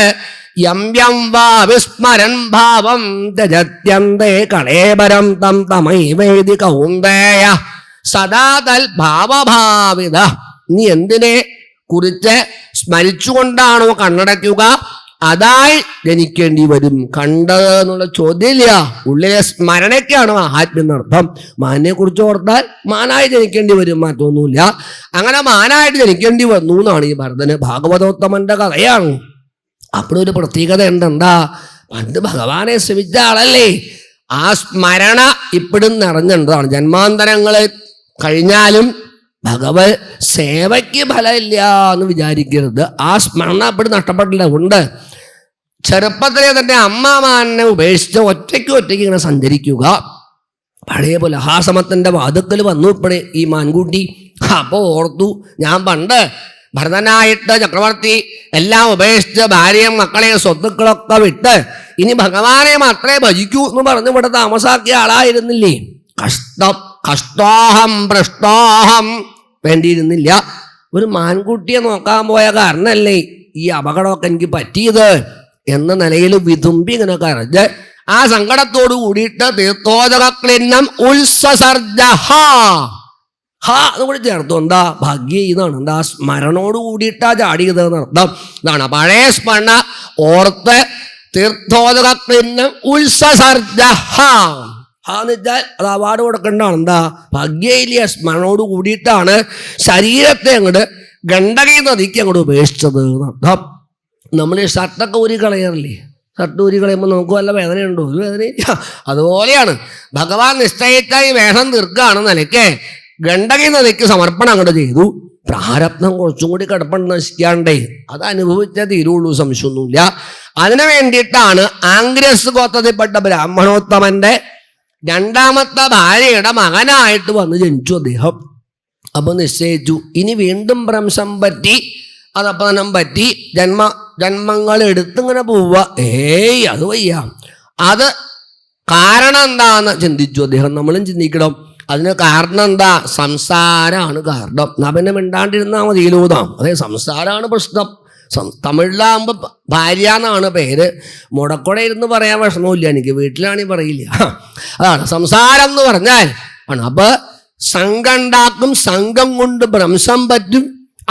യം യം വാ വിസ്മരൻ ഭാവം ത്യജത്യന്തേ കളേബരം തം തമൈവേദി കൗന്ദേയ സദാ തൽ ഭാവഭാവിത. നീ എന്തിനെ കുറിച്ച് സ്മരിച്ചുകൊണ്ടാണോ കണ്ണടയ്ക്കുക അതായി ജനിക്കേണ്ടി വരും. കണ്ടത് എന്നുള്ള ചോദ്യമില്ല. ഉള്ളിലെ സ്മരണയ്ക്കാണ് മഹാത്മ്യം എന്നർത്ഥം. മാനിനെ കുറിച്ച് ഓർത്താൽ മാനായി ജനിക്കേണ്ടി വരും, മാറ്റമൊന്നുമില്ല. അങ്ങനെ മാനായിട്ട് ജനിക്കേണ്ടി വന്നു എന്നാണ് ഈ ഭരതന്. ഭാഗവതോത്തമന്റെ കഥയാണ്. അപ്പോഴൊരു പ്രത്യേകത ഉണ്ട്. എന്താ? പണ്ട് ഭഗവാനെ ശ്രമിച്ച ആളല്ലേ. ആ സ്മരണ ഇപ്പോഴും നിറഞ്ഞതാണ്. ജന്മാന്തരങ്ങള് കഴിഞ്ഞാലും ഭഗവത് സേവയ്ക്ക് ഫലമില്ല എന്ന് വിചാരിക്കരുത്. ആ സ്മരണ ഇപ്പോഴും നഷ്ടപ്പെട്ടില്ല. ഉണ്ട് ചെറുപ്പത്തിലെ തന്നെ അമ്മാമാനെ ഉപേക്ഷിച്ച് ഒറ്റയ്ക്ക് ഇങ്ങനെ സഞ്ചരിക്കുക. പഴയ പോലെ ഹാസമത്തിന്റെ വാതുക്കൽ വന്നു ഇപ്പോഴേ ഈ മാൻകുട്ടി. അപ്പോൾ ഓർത്തു, ഞാൻ പണ്ട് ഭരതനായിട്ട് ചക്രവർത്തി എല്ലാം ഉപേക്ഷിച്ച് ഭാര്യയും മക്കളെയും സ്വത്തുക്കളൊക്കെ വിട്ട് ഇനി ഭഗവാനെ മാത്രമേ ഭജിക്കൂ എന്ന് പറഞ്ഞ് ഇവിടെ താമസാക്കിയ ആളായിരുന്നില്ലേ. കഷ്ടോഹം ഭ്രഷ്ടോഹം വേണ്ടിയിരുന്നില്ല. ഒരു മാൻകുട്ടിയെ നോക്കാൻ പോയ കാരണല്ലേ ഈ അപകടമൊക്കെ എനിക്ക് പറ്റിയത് എന്ന നിലയിൽ വിതുമ്പി ഇങ്ങനെ കരഞ്ഞ് ആ സങ്കടത്തോട് കൂടിയിട്ട് തീർത്ഥോദകക്ലിന്നം ഉത്സസർജ അതുകൂടി ചേർത്തു. എന്താ? ഭാഗ്യ എന്നാണ്. എന്താ? സ്മരണോട് കൂടിയിട്ടാ ചാടിയത് എന്നർത്ഥം. ഇതാണ് പഴയ സ്മരണ ഓർത്ത് തീർത്ഥോദകക്ലിന്നം ഉത്സസർജ എന്ന് വെച്ചാൽ അത് അവാർഡ് കൊടുക്കേണ്ടതാണ്. എന്താ? ഭാഗ്യയിലെ സ്മരണോട് കൂടിയിട്ടാണ് ശരീരത്തെ അങ്ങോട്ട് ഗണ്ഡകി നദിക്ക് അങ്ങോട്ട് ഉപേക്ഷിച്ചത് എന്നർത്ഥം. നമ്മൾ ഷർട്ടൊക്കെ ഊരി കളയാറില്ലേ? ഷർട്ട് ഊരി കളയുമ്പോൾ നമുക്ക് വല്ല വേദനയുണ്ടോ? ഒരു വേദനയില്ല. അതുപോലെയാണ് ഭഗവാൻ നിശ്ചയിച്ചായി വേഷം തീർക്കുകയാണ് നിലയ്ക്ക് ഗണ്ഡകി നദിക്ക് സമർപ്പണം അങ്ങോട്ട് ചെയ്തു. പ്രാരബ്ധം കുറച്ചും കൂടി കിടപ്പുണ്ട് നശിക്കാണ്ടേ, അത് അനുഭവിച്ചാൽ തീരുള്ളൂ, സംശയമൊന്നുമില്ല. അതിനു വേണ്ടിയിട്ടാണ് ആംഗ്രസ് ഗോത്രത്തിൽപ്പെട്ട ബ്രാഹ്മണോത്തമന്റെ രണ്ടാമത്തെ ഭാര്യയുടെ മകനായിട്ട് വന്ന് ജനിച്ചു അദ്ദേഹം. അപ്പൊ നിശ്ചയിച്ചു ഇനി വീണ്ടും ഭ്രംശം പറ്റി അതപ്പതനം പറ്റി ജന്മങ്ങൾ എടുത്തിങ്ങനെ പോവുക. അത് വയ്യ. അത് കാരണം എന്താന്ന് ചിന്തിച്ചു അദ്ദേഹം. നമ്മളും ചിന്തിക്കണം. അതിന് കാരണം എന്താ? സംസാരമാണ് കാരണം. എന്നാ പിന്നെ മിണ്ടാണ്ടിരുന്നാൽ മതിയിലൂതാം. അതെ, സംസാരമാണ് പ്രശ്നം. തമിഴിലാകുമ്പോൾ ഭാര്യ എന്നാണ് പേര്. മുടക്കൊടെ ഇരുന്ന് പറയാൻ വിഷമമില്ല എനിക്ക്, വീട്ടിലാണെങ്കിൽ പറയില്ല. അതാണ് സംസാരം എന്ന് പറഞ്ഞാൽ ആണ്. അപ്പൊ സംഘം ഉണ്ടാക്കും, സംഘം കൊണ്ട് ഭ്രംശം പറ്റും,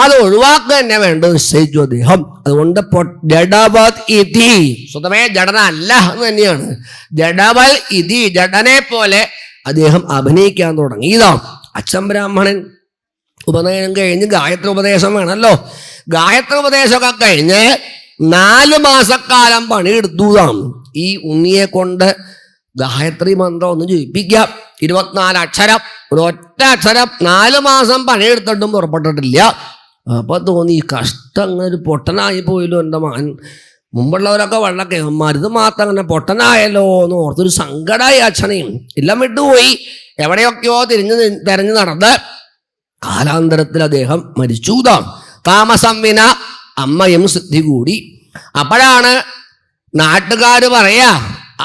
അത് ഒഴിവാക്കുക തന്നെ വേണ്ടത് നിശ്ചയിച്ചു അദ്ദേഹം. അതുകൊണ്ട് ജഡവത് ഇതി, സ്വതമേ ജഡന അല്ല എന്ന് തന്നെയാണ്. ജഡവൽ ഇതി, ജഡനെ പോലെ അദ്ദേഹം അഭിനയിക്കാൻ തുടങ്ങിയതാണ്. അച്ഛൻ ബ്രാഹ്മണൻ ഉപനയനം കഴിഞ്ഞ് ഗായത്രി ഉപദേശം വേണമല്ലോ. ഗായത്രി ഉപദേശമൊക്കെ കഴിഞ്ഞ് 4 മാസക്കാലം പണിയെടുത്തതാണ്. ഈ ഉണ്ണിയെ കൊണ്ട് ഗായത്രി മന്ത്രം ഒന്ന് ജപിക്കാം. 24 അക്ഷരം, ഒരൊറ്റ അക്ഷരം 4 മാസം പണിയെടുത്തിട്ടും പുറപ്പെട്ടിട്ടില്ല. അപ്പൊ തോന്നി കഷ്ടം, അങ്ങനെ ഒരു പൊട്ടനായി പോയല്ലോ എൻ്റെ മകൻ. മുമ്പുള്ളവരൊക്കെ വെള്ളക്കേവന്മാർ, ഇത് മാത്രം അങ്ങനെ പൊട്ടനായല്ലോ എന്ന് ഓർത്തൊരു സങ്കടമായി അച്ഛനെയും. എല്ലാം വിട്ടുപോയി. എവിടെയൊക്കെയോ തെരഞ്ഞു നടന്ന് കാലാന്തരത്തിൽ അദ്ദേഹം മരിച്ചു. താമസം വിന അമ്മയും സിദ്ധി കൂടി. അപ്പോഴാണ് നാട്ടുകാർ പറയാ,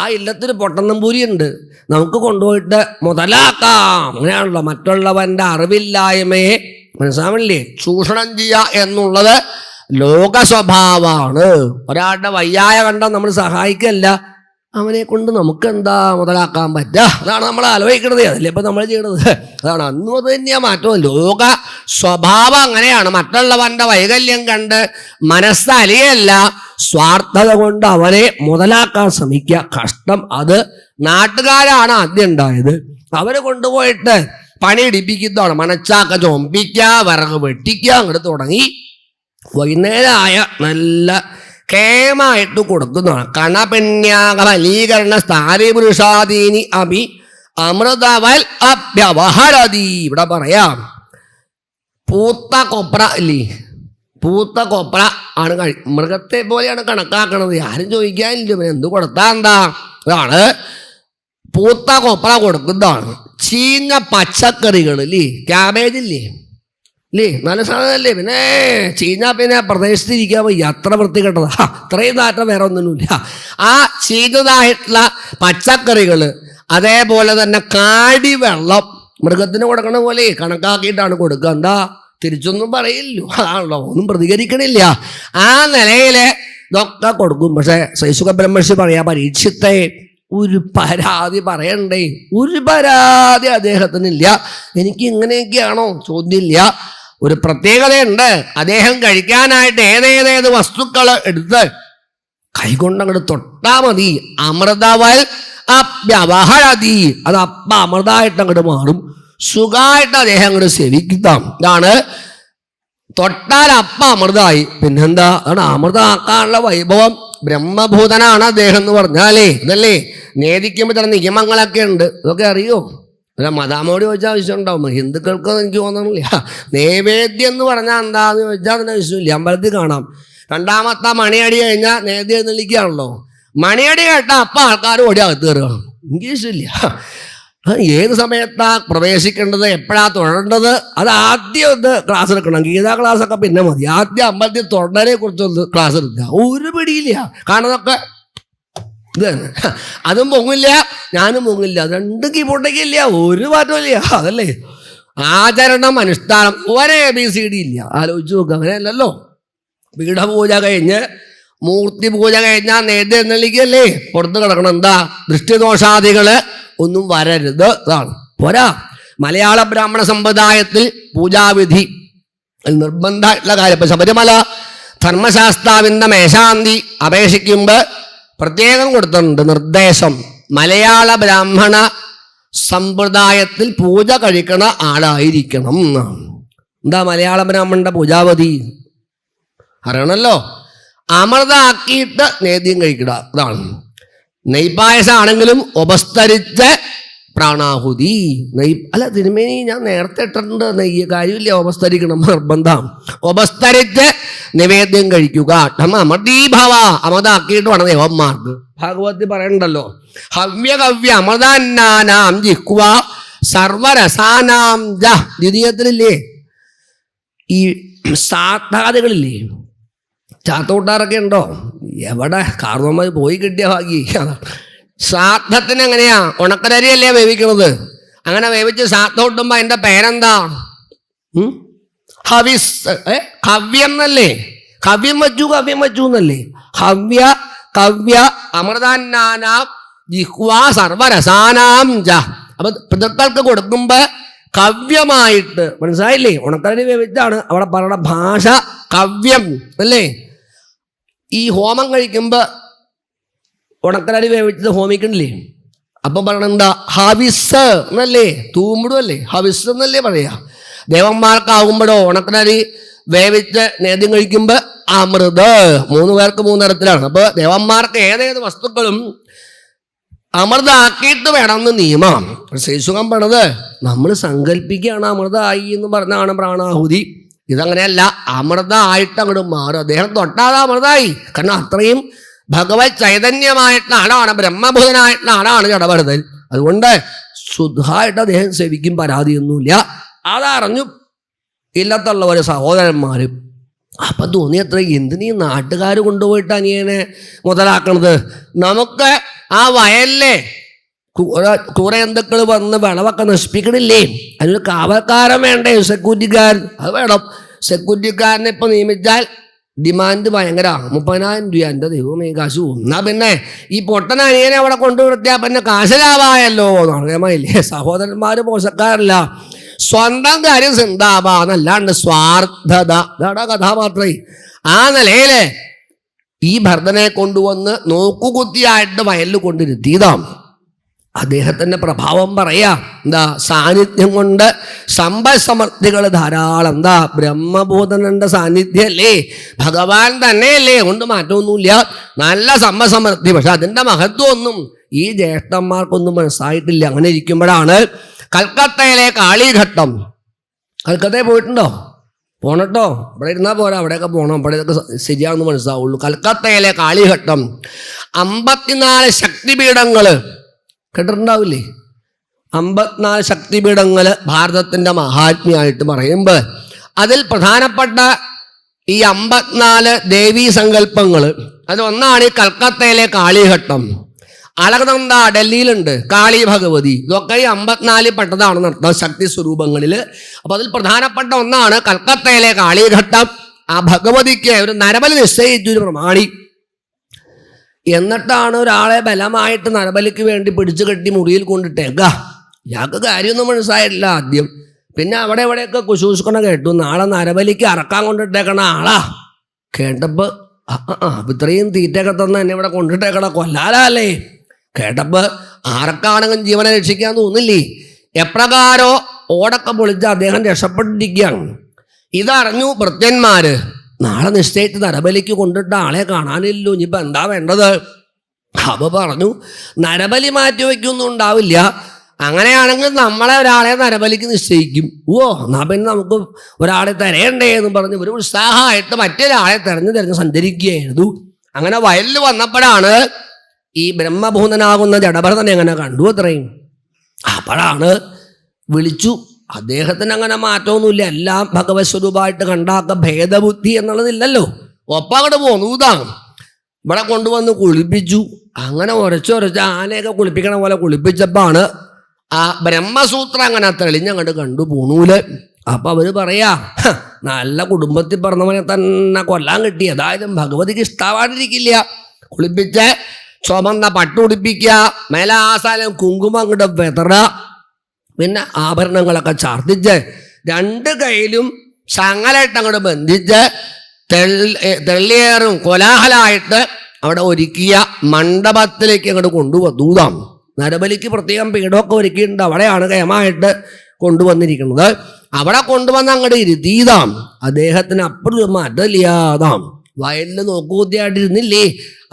ആ ഇല്ലത്തിന് പൊട്ടന്നമ്പൂരി ഉണ്ട്, നമുക്ക് കൊണ്ടുപോയിട്ട് മുതലാക്കാം. അങ്ങനെയാണല്ലോ മറ്റുള്ളവന്റെ അറിവില്ലായ്മയെ മനസ്സിലാവില്ലേ ചൂഷണം ചെയ്യുക എന്നുള്ളത് ലോക സ്വഭാവമാണ്. ഒരാളുടെ വയ്യായ കണ്ട നമ്മൾ സഹായിക്കല്ല, അവനെ കൊണ്ട് നമുക്ക് എന്താ മുതലാക്കാൻ പറ്റുക, അതാണ് നമ്മൾ ആലോചിക്കണത്. അതല്ലേ ഇപ്പം നമ്മൾ ചെയ്യണത്. അതാണ് അന്നും അത് തന്നെയാ മാറ്റം. ലോക സ്വഭാവം അങ്ങനെയാണ്. മറ്റുള്ളവന്റെ വൈകല്യം കണ്ട് മനസ്സലിയല്ല, സ്വാർത്ഥത കൊണ്ട് അവനെ മുതലാക്കാൻ ശ്രമിക്കുക. കഷ്ടം. അത് നാട്ടുകാരാണ് ആദ്യം ഉണ്ടായത്. അവരെ കൊണ്ടുപോയിട്ട് പണിയിടിപ്പിക്കുന്നതാണ്. മനച്ചാക്ക ചൊമ്പിക്കുക, വിറക് വെട്ടിക്കുക, അങ്ങോട്ട് തുടങ്ങി. വൈകുന്നേരമായ നല്ല കേമായിട്ട് കൊടുക്കുന്നതാണ്. കണപന്യാകമലീകരണ സ്ഥാനപുരുഷാദീനി അഭി അമൃതവൽ അഭ്യവഹരതി. ഇവിടെ പറയാം, പൂത്ത കൊപ്ര ഇല്ലേ, പൂത്ത കൊപ്ര ആണ് മൃഗത്തെ പോലെയാണ് കണക്കാക്കണത്. ആരും ചോദിക്കാനില്ല പിന്നെ എന്ത് കൊടുത്താ എന്താ. അതാണ് പൂത്ത കൊപ്ര കൊടുക്കുന്നതാണ്. ചീഞ്ഞ പച്ചക്കറികൾ ഇല്ലേ, ക്യാബേജ് ഇല്ലേ, നല്ല സാധനമല്ലേ. പിന്നെ ചീഞ്ഞാ പിന്നെ പ്രദേശത്തിരിക്കാൻ വയ്യ, അത്ര വൃത്തികെട്ടതാ. അത്രയും നാറ്റം വേറെ ഒന്നുമില്ല. ആ ചീഞ്ഞതായിട്ടുള്ള പച്ചക്കറികൾ, അതേപോലെ തന്നെ കാടിവെള്ളം മൃഗത്തിന് കൊടുക്കണ പോലെ കണക്കാക്കിയിട്ടാണ് കൊടുക്കുക. എന്താ തിരിച്ചൊന്നും പറയില്ലോ, അതാണല്ലോ, ഒന്നും പ്രതികരിക്കണില്ല. ആ നിലയിൽ ഇതൊക്കെ കൊടുക്കും. പക്ഷെ ശൈശുക ബ്രഹ്മർഷി പറയാ, പരീക്ഷത്തെ ഒരു പരാതി പറയണ്ടേ, ഒരു പരാതി അദ്ദേഹത്തിനില്ല. എനിക്ക് ഇങ്ങനെയൊക്കെയാണോ ചോദ്യമില്ല. ഒരു പ്രത്യേകതയുണ്ട്, അദ്ദേഹം കഴിക്കാനായിട്ട് ഏതേതേത് വസ്തുക്കൾ എടുത്ത് കൈകൊണ്ടങ്ങോട്ട് തൊട്ടാ മതി. അമൃതവൽ അഭ്യവഹരതി, അത് അപ്പ അമൃതമായിട്ട് അങ്ങോട്ട് മാറും. സുഖമായിട്ട് അദ്ദേഹം അങ്ങോട്ട് സേവിക്കാം. ഇതാണ് തൊട്ടാൽ അപ്പ അമൃതമായി. പിന്നെന്താ, അതാണ് അമൃതമാക്കാനുള്ള വൈഭവം. ബ്രഹ്മഭൂതനാണ് അദ്ദേഹം എന്ന് പറഞ്ഞാലേ ഇതല്ലേ. നേദിക്കുമ്പോൾ ചില നിയമങ്ങളൊക്കെ ഉണ്ട്, ഇതൊക്കെ അറിയോ? അല്ല മതാമോട് ചോദിച്ചാൽ ആവശ്യം ഉണ്ടാവും. ഹിന്ദുക്കൾക്കൊന്നും എനിക്ക് തോന്നണില്ല. നൈവേദ്യം എന്ന് പറഞ്ഞാൽ എന്താന്ന് ചോദിച്ചാൽ അതിന് ആവശ്യമില്ല. അമ്പലത്തിൽ കാണാം, രണ്ടാമത്തെ മണിയടി കഴിഞ്ഞാൽ നേദ്യം എഴുന്നള്ളിക്കുകയാണല്ലോ. മണിയടി കേട്ടാൽ അപ്പം ആൾക്കാർ ഓടി അകത്ത് കയറുകയാണ്. എനിക്ക് ഇഷ്ടമില്ല. ഏത് സമയത്താ പ്രവേശിക്കേണ്ടത്, എപ്പോഴാ തൊഴേണ്ടത്, അത് ആദ്യം ഒന്ന് ക്ലാസ് എടുക്കണം. ഗീതാ ക്ലാസ്സൊക്കെ പിന്നെ മതി. ആദ്യം അമ്പലത്തിൽ തൊണ്ടനെ കുറിച്ചൊന്ന് ക്ലാസ് എടുക്കുക. ഒരു പിടിയില്ല. കാണുന്നതൊക്കെ ഇത് തന്നെ. അതും പൊങ്ങില്ല, ഞാനും പൊങ്ങില്ല. രണ്ടും കീബോർഡൊക്കെയില്ല, ഒരു മാറ്റമില്ല. അതല്ലേ ആചരണം, അനുഷ്ഠാനം, ഒരേ ABCD ഇല്ല. ആലോചിച്ച് നോക്കുക. അങ്ങനെയല്ലല്ലോ. പീഠപൂജ കഴിഞ്ഞ് മൂർത്തി പൂജ കഴിഞ്ഞാൽ നേദ്യം എഴുന്നള്ളിക്കല്ലേ, പുറത്ത് കിടക്കണം. എന്താ ദൃഷ്ടിദോഷാദികള് ഒന്നും വരരുത്, ഇതാണ് പോരാ. മലയാള ബ്രാഹ്മണ സമ്പ്രദായത്തിൽ പൂജാവിധി നിർബന്ധമായിട്ടുള്ള കാര്യം. ഇപ്പൊ ശബരിമല ധർമ്മശാസ്താവിന്റെ മേശാന്തി അപേക്ഷിക്കുമ്പോൾ പ്രത്യേകം കൊടുത്തിട്ടുണ്ട് നിർദ്ദേശം. മലയാള ബ്രാഹ്മണ സമ്പ്രദായത്തിൽ പൂജ കഴിക്കണ ആളായിരിക്കണം എന്നാണ്. എന്താ മലയാള ബ്രാഹ്മണന്റെ പൂജാവധി അറിയണല്ലോ. അമൃതാക്കിയിട്ട് നേദ്യം കഴിക്കുക, ഇതാണ്. നെയ്പായസം ആണെങ്കിലും ഉപസ്തരിച്ച് പ്രാണാഹുതി. അല്ല തിരുമേനി, ഞാൻ നേരത്തെ ഇട്ടിട്ടുണ്ട് നെയ്യ്, കാര്യമില്ല, ഉപസ്തരിക്കണം, നിർബന്ധം. ഉപസ്തരിച്ച് നിവേദ്യം കഴിക്കുക. അമൃതീഭവ, അമൃതാക്കിയിട്ട് വേണം ദേവന്മാർക്ക്. ഭാഗവതി പറയണ്ടല്ലോ, ഹവ്യകവ്യ അമൃതാന്നാനാം ജിഹ്വ സർവരസാനാം ജ. ദ്വിതീയത്തിലില്ലേ ഈ സാധാതുകളില്ലേ, ചാത്തോട്ടാറൊക്കെ ഉണ്ടോ? എവിടെ കാർന്നോന്മാർ പോയി കിട്ടിയ ഭാഗ്യ. ശ്രാദ്ധത്തിന് എങ്ങനെയാ, ഉണക്കരരിയല്ലേ വേവിക്കണത്. അങ്ങനെ വേവിച്ച് ശ്രാദ്ധം കിട്ടുമ്പോ അതിന്റെ പേരെന്താ? ഹവിസ്. കവ്യം എന്നല്ലേ, കവ്യം വച്ചു എന്നല്ലേ. ഹവ്യ കവ്യ അമൃതാന്നാനാം ജിഹ്വാ സർവരസാനാം ജ. അപ്പൊ പിതൃക്കൾക്ക് കൊടുക്കുമ്പോ കവ്യമായിട്ട്, മനസ്സിലായില്ലേ? ഉണക്കരരി വേവിച്ചാണ് അവിടെ പറയുന്ന ഭാഷ, കവ്യം അല്ലേ. ഈ ഹോമം കഴിക്കുമ്പോ ഉണക്കലരി വേവിച്ചത് ഹോമിക്കണില്ലേ, അപ്പം പറയണ എന്താ? ഹവിസ് എന്നല്ലേ, തൂമ്പിടുമല്ലേ, ഹവിസ് എന്നല്ലേ പറയാ. ദേവന്മാർക്കാവുമ്പോഴോ ഉണക്കലരി വേവിച്ച് നേദ്യം കഴിക്കുമ്പോൾ അമൃത്. 3 പേർക്ക് 3 തരത്തിലാണ്. അപ്പൊ ദേവന്മാർക്ക് ഏതേത് വസ്തുക്കളും അമൃതാക്കിയിട്ട് വേണമെന്ന് നിയമമാണ്. ശ്രീസുഖം പറഞ്ഞത് നമ്മൾ സങ്കല്പിക്കുകയാണ് അമൃതമായി എന്ന് പറഞ്ഞാണ് പ്രാണാഹുതി. ഇതങ്ങനെയല്ല, അമൃതമായിട്ട് അങ്ങോട്ട് മാറും. അദ്ദേഹം തൊട്ടാതെ അമൃതമായി. കാരണം അത്രയും ഭഗവത് ചൈതന്യമായിട്ടുള്ള ആളാണ്, ബ്രഹ്മഭൂതനായിട്ടുള്ള ആളാണ് ജഡഭരതൻ. അതുകൊണ്ട് ശുദ്ധമായിട്ട് അദ്ദേഹം സേവിക്കും, പരാതിയൊന്നുമില്ല. അതറിഞ്ഞു ഇല്ലത്തുള്ളവർ സഹോദരന്മാരും. അപ്പം തോന്നിയത്ര എന്തിനീ നാട്ടുകാർ കൊണ്ടുപോയിട്ട് അനിയനെ മുതലാക്കണത്? നമുക്ക് ആ വയലിലെ ക്രൂരജന്തുക്കൾ വന്ന് വിളവൊക്കെ നശിപ്പിക്കണില്ലേ? അതിനൊരു കാവൽക്കാരൻ വേണ്ടേ? സെക്യൂരിറ്റിക്കാരൻ അത് വേണം. സെക്യൂരിറ്റിക്കാരനെ ഇപ്പം നിയമിച്ചാൽ ഡിമാൻഡ് ഭയങ്കര 30,000 രൂപ. എൻ്റെ ദൈവമേ, കാശ് പോകും. എന്നാൽ പിന്നെ ഈ പൊട്ടന അനിയനെ അവിടെ കൊണ്ടുവരുത്തിയാൽ പിന്നെ കാശ് ലാഭമായല്ലോ. അറിയാമല്ലേ? സഹോദരന്മാർ മോശക്കാരല്ല, സ്വന്തം കാര്യം ചിന്താവാന്നല്ലാണ്ട് സ്വാർത്ഥത. ഇതാണ് കഥാപാത്രേ. ആ നിലയിൽ ഈ ഭരതനെ കൊണ്ടുവന്ന് നോക്കുകുത്തിയായിട്ട് വയലിൽ കൊണ്ടിരുത്തിയതാം. അദ്ദേഹത്തിൻ്റെ പ്രഭാവം പറയാ എന്താ? സാന്നിധ്യം കൊണ്ട് സമ്പൽ സമൃദ്ധികൾ ധാരാളം. എന്താ? ബ്രഹ്മബോധനന്റെ സാന്നിധ്യമല്ലേ, ഭഗവാൻ തന്നെയല്ലേ, കൊണ്ട് മാറ്റമൊന്നുമില്ല. നല്ല സമ്പൽ സമൃദ്ധി. പക്ഷെ അതിൻ്റെ മഹത്വമൊന്നും ഈ ജ്യേഷ്ഠന്മാർക്കൊന്നും മനസ്സായിട്ടില്ല. അങ്ങനെ ഇരിക്കുമ്പോഴാണ് കൽക്കത്തയിലെ കാളിഘട്ടം. കൽക്കത്തയിൽ പോയിട്ടുണ്ടോ? പോണട്ടോ. ഇവിടെ ഇരുന്നാൽ പോരാ, അവിടെയൊക്കെ പോകണം. അവിടെ ഇതൊക്കെ ശരിയാണെന്ന് മനസ്സിലാവുള്ളൂ. കൽക്കത്തയിലെ കാളിഘട്ടം 54 ശക്തിപീഠങ്ങൾ കേട്ടിട്ടുണ്ടാവില്ലേ? 54 ശക്തിപീഠങ്ങൾ ഭാരതത്തിൻ്റെ മഹാത്മ്യമായിട്ട് പറയുമ്പോൾ അതിൽ പ്രധാനപ്പെട്ട ഈ 54 ദേവീ സങ്കല്പങ്ങൾ അതൊന്നാണ് ഈ കൽക്കത്തയിലെ കാളിഘട്ടം. അളകനന്ദ ഡൽഹിയിലുണ്ട് കാളി ഭഗവതി. ഇതൊക്കെ ഈ 54 പെട്ടതാണെന്ന് അർത്ഥം, ശക്തി സ്വരൂപങ്ങളിൽ. അപ്പോൾ അതിൽ പ്രധാനപ്പെട്ട ഒന്നാണ് കൽക്കത്തയിലെ കാളിഘട്ടം. ആ ഭഗവതിക്ക് ഒരു നരബലി നിശ്ചയിച്ചൊരു പ്രമാണി. എന്നിട്ടാണ് ഒരാളെ ബലമായിട്ട് നരബലിക്ക് വേണ്ടി പിടിച്ചു കെട്ടി മുറിയിൽ കൊണ്ടിട്ടേക്ക. ഇയാൾക്ക് കാര്യമൊന്നും മനസ്സിലായിട്ടില്ല ആദ്യം. പിന്നെ അവിടെ എവിടെയൊക്കെ കുശൂഷ്കണ കേട്ടു. നാളെ നരബലിക്ക് അറക്കാൻ കൊണ്ടിട്ടേക്കണ ആളാ. കേട്ടപ്പോൾ ഇത്രയും തീറ്റയൊക്കെ തന്നെ എന്നെ ഇവിടെ കൊണ്ടിട്ടേക്കണ കൊല്ലാലേ. കേട്ടപ്പോൾ ആർക്കാണെങ്കിലും ജീവനെ രക്ഷിക്കാൻ തോന്നില്ലേ? എപ്രകാരോ ഓടൊക്കെ പൊളിച്ച് അദ്ദേഹം രക്ഷപ്പെട്ടിരിക്കുകയാണ്. ഇതറിഞ്ഞു ഭൃത്യന്മാര്. നാളെ നിശ്ചയിച്ച് നരബലിക്ക് കൊണ്ടിട്ട ആളെ കാണാനില്ലല്ലോ, ഇനിയിപ്പോൾ എന്താ വേണ്ടത്? അപ്പോൾ പറഞ്ഞു, നരബലി മാറ്റി വയ്ക്കൊന്നും ഉണ്ടാവില്ല. അങ്ങനെയാണെങ്കിൽ നമ്മളെ ഒരാളെ നരബലിക്ക് നിശ്ചയിക്കും. എന്നാൽ പിന്നെ നമുക്ക് ഒരാളെ തരയണ്ടേ എന്ന് പറഞ്ഞ് ഒരു ഉത്സാഹമായിട്ട് മറ്റൊരാളെ തിരഞ്ഞു സഞ്ചരിക്കുകയായിരുന്നു. അങ്ങനെ വയലിൽ വന്നപ്പോഴാണ് ഈ ബ്രഹ്മഭൂതനാകുന്ന ജഡഭരതനെ അങ്ങനെ കണ്ടു. അത്രയും അപ്പോഴാണ് വിളിച്ചു. അദ്ദേഹത്തിന് അങ്ങനെ മാറ്റമൊന്നുമില്ല. എല്ലാം ഭഗവത് സ്വരൂപമായിട്ട് കണ്ടാക്ക ഭേദബുദ്ധി എന്നുള്ളതില്ലല്ലോ. ഒപ്പം അങ്ങോട്ട് പോന്നു. ഇതാണ് ഇവിടെ കൊണ്ടുവന്ന് കുളിപ്പിച്ചു. അങ്ങനെ ഉരച്ചൊരച്ച് ആനയൊക്കെ കുളിപ്പിക്കണ പോലെ കുളിപ്പിച്ചപ്പോഴാണ് ആ ബ്രഹ്മസൂത്രം അങ്ങനെ തെളിഞ്ഞങ്ങോട്ട് കണ്ടു പൂണൂല്. അപ്പം അവർ പറയാ, നല്ല കുടുംബത്തിൽ പറഞ്ഞവനെ തന്നെ കൊല്ലാൻ കിട്ടി. അതായത് ഭഗവതിക്ക് ഇഷ്ടമായിട്ടിരിക്കില്ല. കുളിപ്പിച്ച് ചുമന്ന പട്ടുടിപ്പിക്കുക, മേലാസാലം കുങ്കുമം അങ്ങോട്ട് വെതറ, പിന്നെ ആഭരണങ്ങളൊക്കെ ചാർത്തിച്ച് 2 കൈയിലും ചങ്ങലായിട്ട് അങ്ങോട്ട് ബന്ധിച്ച് തെള്ളിയേറും കോലാഹലമായിട്ട് അവിടെ ഒരുക്കിയ മണ്ഡപത്തിലേക്ക് അങ്ങോട്ട് കൊണ്ടുവന്നൂതാം. നരബലിക്ക് പ്രത്യേകം പീഠമൊക്കെ ഒരുക്കിയിട്ടുണ്ട്. അവിടെയാണ് കേമായിട്ട് കൊണ്ടുവന്നിരിക്കുന്നത്. അവിടെ കൊണ്ടുവന്ന് അങ്ങോട്ട് ഇരുത്തീതാം. അദ്ദേഹത്തിന് അപ്പോഴും മാറ്റമില്ലാതാം. വയലിൽ നോക്കൂത്തിയായിട്ടിരുന്നില്ലേ?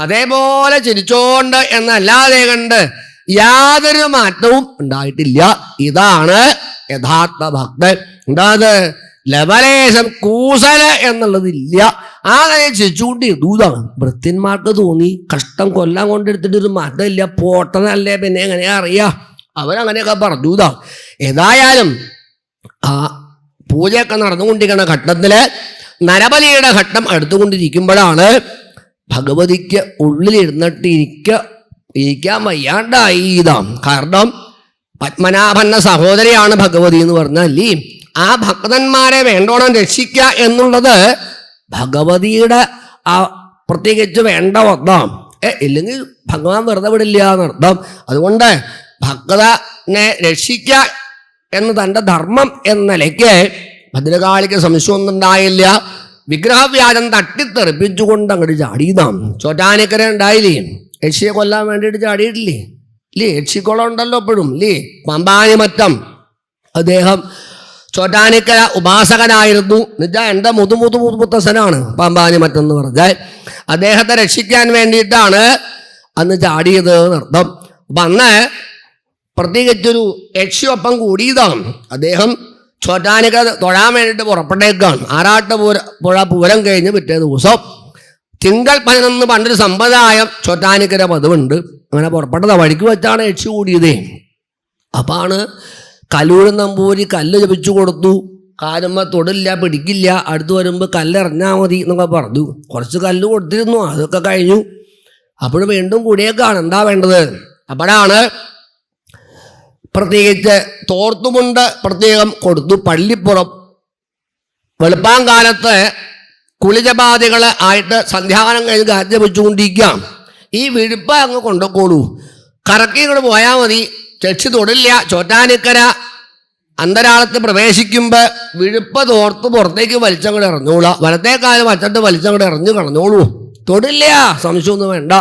അതേപോലെ ചിരിച്ചോണ്ട് എന്നല്ലാതെ കണ്ട് യാതൊരു മാറ്റവും ഉണ്ടായിട്ടില്ല. ഇതാണ് യഥാർത്ഥ ഭക്തൻ. എന്താത്? ലവലേശം കൂസല എന്നുള്ളതില്ല. ആ കാര്യം ചിരിച്ചുകൊണ്ട് ഇതൂതാണ്. ഭൃത്യന്മാർക്ക് തോന്നി കഷ്ടം കൊല്ലാൻ കൊണ്ടെടുത്തിട്ടൊരു മാറ്റമില്ല, പോട്ടനല്ലേ, പിന്നെ എങ്ങനെയാ അറിയാം? അവരങ്ങനെയൊക്കെ പറഞ്ഞൂതാ. ഏതായാലും ആ പൂജയൊക്കെ നടന്നുകൊണ്ടിരിക്കുന്ന ഘട്ടത്തില് നരബലിയുടെ ഘട്ടം എടുത്തുകൊണ്ടിരിക്കുമ്പോഴാണ് ഭഗവതിക്ക് ഉള്ളിലിരുന്നിട്ട് ഇരിക്കാൻ വയ്യാണ്ടായി. ഇതാം കാരണം പത്മനാഭന്റെ സഹോദരിയാണ് ഭഗവതി എന്ന് പറഞ്ഞാൽ ആ ഭക്തന്മാരെ വേണ്ടോണം രക്ഷിക്കുക എന്നുള്ളത് ഭഗവതിയുടെ ആ പ്രത്യേകിച്ച് വേണ്ട ഒന്നാം. ഇല്ലെങ്കിൽ ഭഗവാൻ വെറുതെ വിടില്ല എന്നർത്ഥം. അതുകൊണ്ട് ഭക്തനെ രക്ഷിക്കുക എന്ന് തൻ്റെ ധർമ്മം എന്ന നിലയ്ക്ക് ഭദ്രകാളിക്ക് സംശയമൊന്നും ഉണ്ടായില്ല. വിഗ്രഹവ്യാജം തട്ടിത്തെറിപ്പിച്ചുകൊണ്ട് അങ്ങോട്ട് ചാടിയതാം. ചോറ്റാനിക്കര ഉണ്ടായില്ലേ? യക്ഷിയെ കൊല്ലാൻ വേണ്ടിയിട്ട് ചാടിയിട്ടില്ലേ? ഇല്ലേ? യക്ഷിക്കുളം ഉണ്ടല്ലോ എപ്പോഴും ഇല്ലേ? പമ്പാനിമറ്റം അദ്ദേഹം ചോറ്റാനിക്കര ഉപാസകനായിരുന്നു. എന്നുവെച്ചാൽ എൻ്റെ മുതുമുത്തസനാണ് പമ്പാനിമറ്റം എന്ന് പറഞ്ഞാൽ. അദ്ദേഹത്തെ രക്ഷിക്കാൻ വേണ്ടിയിട്ടാണ് അന്ന് ചാടിയത് എന്നർത്ഥം. അപ്പം അന്ന് പ്രത്യേകിച്ചൊരു യക്ഷിയൊപ്പം കൂടിയതാണ്. അദ്ദേഹം ചോറ്റാനിക്കര തൊഴാൻ വേണ്ടിയിട്ട് പുറപ്പെട്ടേക്കാണ്. പുഴ പൂരം കഴിഞ്ഞ് പിറ്റേ ദിവസം തിങ്കൾ 11 പണ്ടൊരു സമ്പ്രദായം ചോറ്റാനിക്കര പതിവുണ്ട്. അങ്ങനെ പുറപ്പെട്ടത് വഴിക്ക് വെച്ചാണ് യക്ഷി കൂടിയതേ. അപ്പാണ് കല്ലൂർ നമ്പൂരി കല്ല് ജപിച്ചു കൊടുത്തു. കാലുമ്മ തൊടില്ല, പിടിക്കില്ല, അടുത്ത് വരുമ്പോൾ കല്ലെറിഞ്ഞാൽ മതി എന്നൊക്കെ പറഞ്ഞു. കുറച്ച് കല്ല് കൊടുത്തിരുന്നു, അതൊക്കെ കഴിഞ്ഞു. അപ്പോൾ വീണ്ടും കൂടിയേക്കാണ്. എന്താ വേണ്ടത്? അപ്പോഴാണ് പ്രത്യേകിച്ച് തോർത്തുമുണ്ട് പ്രത്യേകം കൊടുത്തു. പള്ളിപ്പുറം വെളുപ്പാങ്കാലത്ത് കുളിജപാതികൾ ആയിട്ട് സന്ധ്യാനം കഴിഞ്ഞ് കാറ്റ് വെച്ചുകൊണ്ടിരിക്കാം. ഈ വിഴുപ്പ അങ്ങ് കൊണ്ടുപോക്കോളൂ, കറക്കി ഇങ്ങോട്ട് പോയാൽ മതി. ചെച്ച് തൊടില്ല. ചോറ്റാനിക്കര അന്തരാളത്ത് പ്രവേശിക്കുമ്പോൾ വിഴുപ്പ തോർത്ത് പുറത്തേക്ക് വലിച്ചങ്ങോട്ട് ഇറങ്ങോളൂ. വലത്തേക്കാലം വച്ചിട്ട് വലിച്ചങ്ങോട്ട് എറിഞ്ഞു കളഞ്ഞോളൂ. തൊടില്ല, സംശയമൊന്നും വേണ്ട.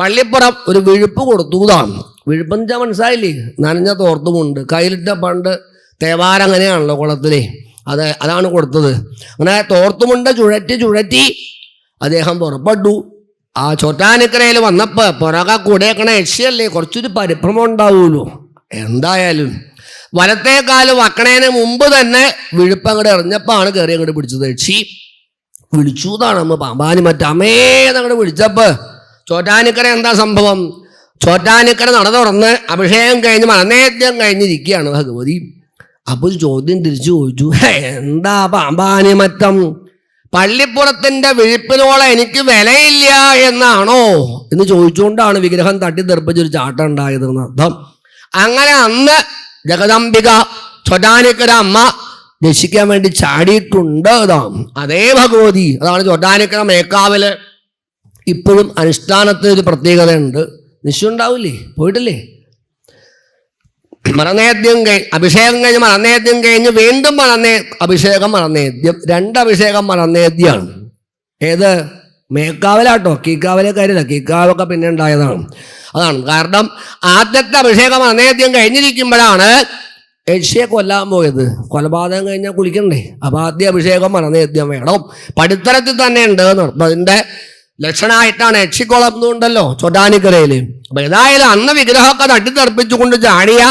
പള്ളിപ്പുറം ഒരു വിഴുപ്പ് കൊടുത്തതാണ്. വിഴുപ്പെന്ന് വെച്ചാൽ മനസ്സിലായില്ലേ? നനഞ്ഞ തോർത്തുമുണ്ട്. കയ്യിലിട്ട പണ്ട് തേവാരം അങ്ങനെയാണല്ലോ കുളത്തിലെ, അതാണ് കൊടുത്തത്. അങ്ങനെ തോർത്തുമുണ്ട് ചുഴറ്റി അദ്ദേഹം പുറപ്പെട്ടു. ആ ചോറ്റാനിക്കരയിൽ വന്നപ്പോൾ പുറകെ കൂടെയൊക്കെ യക്ഷിയല്ലേ, കുറച്ചൊരു പരിഭ്രമം ഉണ്ടാവുമല്ലോ. എന്തായാലും വലത്തേക്കാല് വക്കണേന് മുമ്പ് തന്നെ വിഴുപ്പ് അങ്ങോട്ട് എറിഞ്ഞപ്പോൾ ആണ് കയറി അങ്ങോട്ട് പിടിച്ചത്. യക്ഷി വിളിച്ചു എന്നാണ് അമ്മ പാമ്പാനി മറ്റമ്മേന്നങ്ങോട്ട് വിളിച്ചപ്പോൾ ചോറ്റാനിക്കര എന്താ സംഭവം? ചോറ്റാനിക്കര നട തുറന്ന് അഭിഷേകം കഴിഞ്ഞ് മലനേദ്യം കഴിഞ്ഞിരിക്കുകയാണ് ഭഗവതി. അപ്പോൾ ചോദ്യം തിരിച്ചു ചോദിച്ചു, എന്താ പാമ്പാനി മറ്റം, പള്ളിപ്പുറത്തിന്റെ വിഴുപ്പിനോളം എനിക്ക് വിലയില്ല എന്നാണോ എന്ന് ചോദിച്ചുകൊണ്ടാണ് വിഗ്രഹം തട്ടിത്തെറിപ്പിച്ചൊരു ചാട്ടം ഉണ്ടായതെന്ന് അർത്ഥം. അങ്ങനെ അന്ന് ജഗദംബിക ചോറ്റാനിക്കര അമ്മ രക്ഷിക്കാൻ വേണ്ടി ചാടിയിട്ടുണ്ട്. അതേ ഭഗവതി. അതാണ് ചോറ്റാനിക്കര മേക്കാവില് ഇപ്പോഴും അനുഷ്ഠാനത്തിന് ഒരു പ്രത്യേകതയുണ്ട്. നിശ്ചയം ഉണ്ടാവില്ലേ? പോയിട്ടില്ലേ? മലനേദ്യം അഭിഷേകം കഴിഞ്ഞ് മലനേദ്യം കഴിഞ്ഞ് വീണ്ടും അഭിഷേകം മലനേദ്യം, 2 അഭിഷേകം മലനേദ്യമാണ്. ഏത്? മേക്കാവിലാട്ടോ, കീക്കാവിലെ കാര്യമില്ല. കീക്കാവൊക്കെ പിന്നെ ഉണ്ടായതാണ്. അതാണ് കാരണം. ആദ്യത്തെ അഭിഷേകം മലനേദ്യം കഴിഞ്ഞിരിക്കുമ്പോഴാണ് യക്ഷിയെ കൊല്ലാൻ പോയത്. കൊലപാതകം കഴിഞ്ഞാൽ കുളിക്കണ്ടേ? അപ്പൊ ആദ്യ അഭിഷേകം മലനേദ്യം വേണം. പടിത്തരത്തിൽ തന്നെ ഉണ്ട് എന്നർത്ഥം. അതിന്റെ ലക്ഷണമായിട്ടാണ് യക്ഷിക്കുളം എന്നുണ്ടല്ലോ ചോറ്റാനിക്കരയില്. അപ്പൊ ഏതായാലും അന്ന് വിഗ്രഹമൊക്കെ തട്ടിത്തെറിപ്പിച്ചുകൊണ്ട് ചാടിയ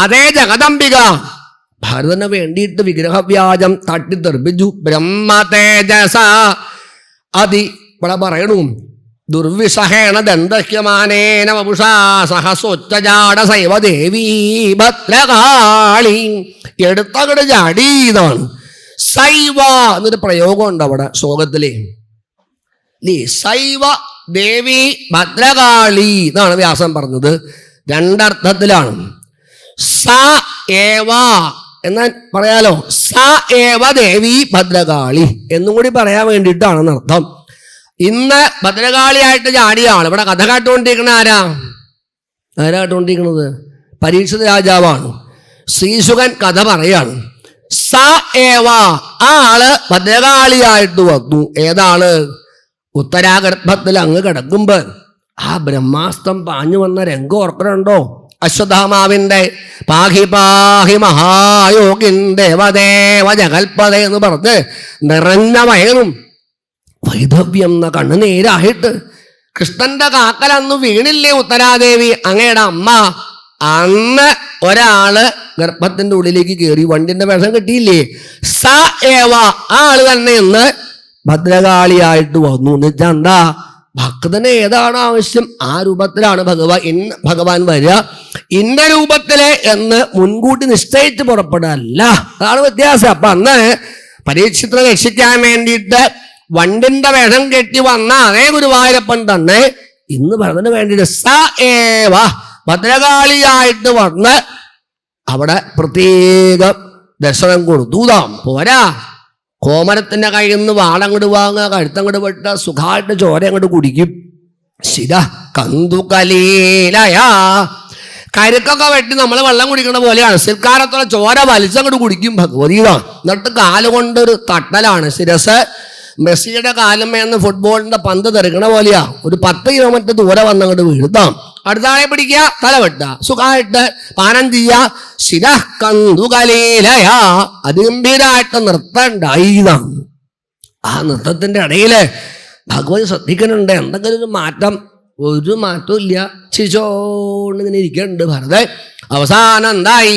അതേ ജഗദംബിക ഭാരതന് വേണ്ടിയിട്ട് വിഗ്രഹവ്യാജം തട്ടിത്തെറിപ്പിച്ചു. ബ്രഹ്മതേജസ അതി ഇവിടെ പറയണു, ദുർവിഷഹേണ ദന്തഹ്യമാനേന വപുഷാ സഹസ്വച്ഛജാട സൈവ ദേവീ ഭദ്രകാളി. എടുത്തകട് ചാടിയതാണ്. സൈവ എന്നൊരു പ്രയോഗം ഉണ്ട് അവിടെ ശ്ലോകത്തിലെ. സൈവ ദേവി ഭദ്രകാളി എന്നാണ് വ്യാസം പറഞ്ഞത്. 2 അർത്ഥത്തിലാണ്. സ ഏവ എന്ന് പറയാലോ. സ ഏവ ദേവി ഭദ്രകാളി എന്നും കൂടി പറയാൻ വേണ്ടിയിട്ടാണെന്ന് അർത്ഥം. ഇന്ന് ഭദ്രകാളിയായിട്ട് ചാടിയാണ്. ഇവിടെ കഥ കാട്ടുകൊണ്ടിരിക്കണ ആരാ കാട്ടുകൊണ്ടിരിക്കുന്നത്? പരീക്ഷിത രാജാവാണ്. ശ്രീശുകൻ കഥ പറയാണ്. സ ഏവ ആ ആള് ഭദ്രകാളിയായിട്ട് വന്നു. ഏതാള്? ഉത്തരാഗർഭത്തിൽ അങ്ങ് കിടക്കുമ്പോ ആ ബ്രഹ്മാസ്ത്രം പാഞ്ഞു വന്ന രംഗം ഓർക്കണുണ്ടോ? അശ്വത്ഥാമാവിന്റെ പാഹി പാഹി മഹായോഗിൻ ദേവദേവ ജഗൽപദ എന്ന് പറഞ്ഞ് നിറഞ്ഞ വയറും വൈധവ്യം എന്ന കണ്ണുനീരായിട്ട് കൃഷ്ണന്റെ കാക്കലന്ന് വീണില്ലേ ഉത്തരാദേവി അങ്ങയുടെ അമ്മ. അന്ന് ഒരാള് ഗർഭത്തിന്റെ ഉള്ളിലേക്ക് കയറി, വണ്ടിന്റെ വേഷം കിട്ടിയില്ലേ? സ ഏവ ആ ആള് തന്നെ ഇന്ന് ഭദ്രകാളിയായിട്ട് വന്നു. എന്നുവെച്ചാൽ എന്താ? ഭക്തന് ഏതാണ് ആവശ്യം ആ രൂപത്തിലാണ് ഭഗവാൻ വരിക. ഇന്ന രൂപത്തിലെ എന്ന് മുൻകൂട്ടി നിശ്ചയിച്ച് പുറപ്പെടല്ല. അതാണ് വ്യത്യാസം. അപ്പൊ അന്ന് പരീക്ഷിത്തിനെ രക്ഷിക്കാൻ വേണ്ടിയിട്ട് വണ്ടിന്റെ വേഷം കെട്ടി വന്ന അതേ ഗുരുവായൂരപ്പൻ തന്നെ ഇന്ന് ഭരതന് വേണ്ടിയിട്ട് സ ഏവ ഭദ്രകാളിയായിട്ട് വന്ന് അവിടെ പ്രത്യേക ദർശനം കൊടുത്തു. പോരാ, കോമരത്തിന്റെ കയ്യിൽ നിന്ന് വാളങ്ങോട്ട് വാങ്ങുക, കഴുത്തങ്ങോട്ട് വെട്ടുക, സുഖമായിട്ട് ചോര അങ്ങോട്ട് കുടിക്കും. ശിര കന്തുകലീലയ കരുക്കൊക്കെ വെട്ടി നമ്മൾ വെള്ളം കുടിക്കുന്ന പോലെയാണ്. സിൽക്കാരത്തോടെ ചോര വലിച്ചങ്ങോട്ട് കുടിക്കും ഭഗവതിയാണ്. എന്നിട്ട് കാലുകൊണ്ടൊരു തട്ടലാണ്. ശിരസ് മെസ്സിയുടെ കാലുമേന്ന് ഫുട്ബോളിന്റെ പന്ത് തെറിക്കണ പോലെയാ. ഒരു 10 കിലോമീറ്റർ ദൂരെ വന്നങ്ങോട്ട് വീഴ്ത്താം. അടുത്താളെ പിടിക്കുക, തല വെട്ടുക, സുഖമായിട്ട് പാനം ചെയ്യുക. ശിര കന്തുകലീലയ അതിഗംഭീരമായിട്ട് നൃത്തം ഉണ്ടായതാണ്. ആ നൃത്തത്തിന്റെ ഇടയില് ഭഗവതി ശ്രദ്ധിക്കുന്നുണ്ട് എന്തെങ്കിലും ഒരു മാറ്റം. ഒരു മാറ്റവും ഇല്ല. ശിശോണ്ടിങ്ങനെ ഇരിക്കുന്നുണ്ട് ഭരതൻ. അവസാനം എന്തായി?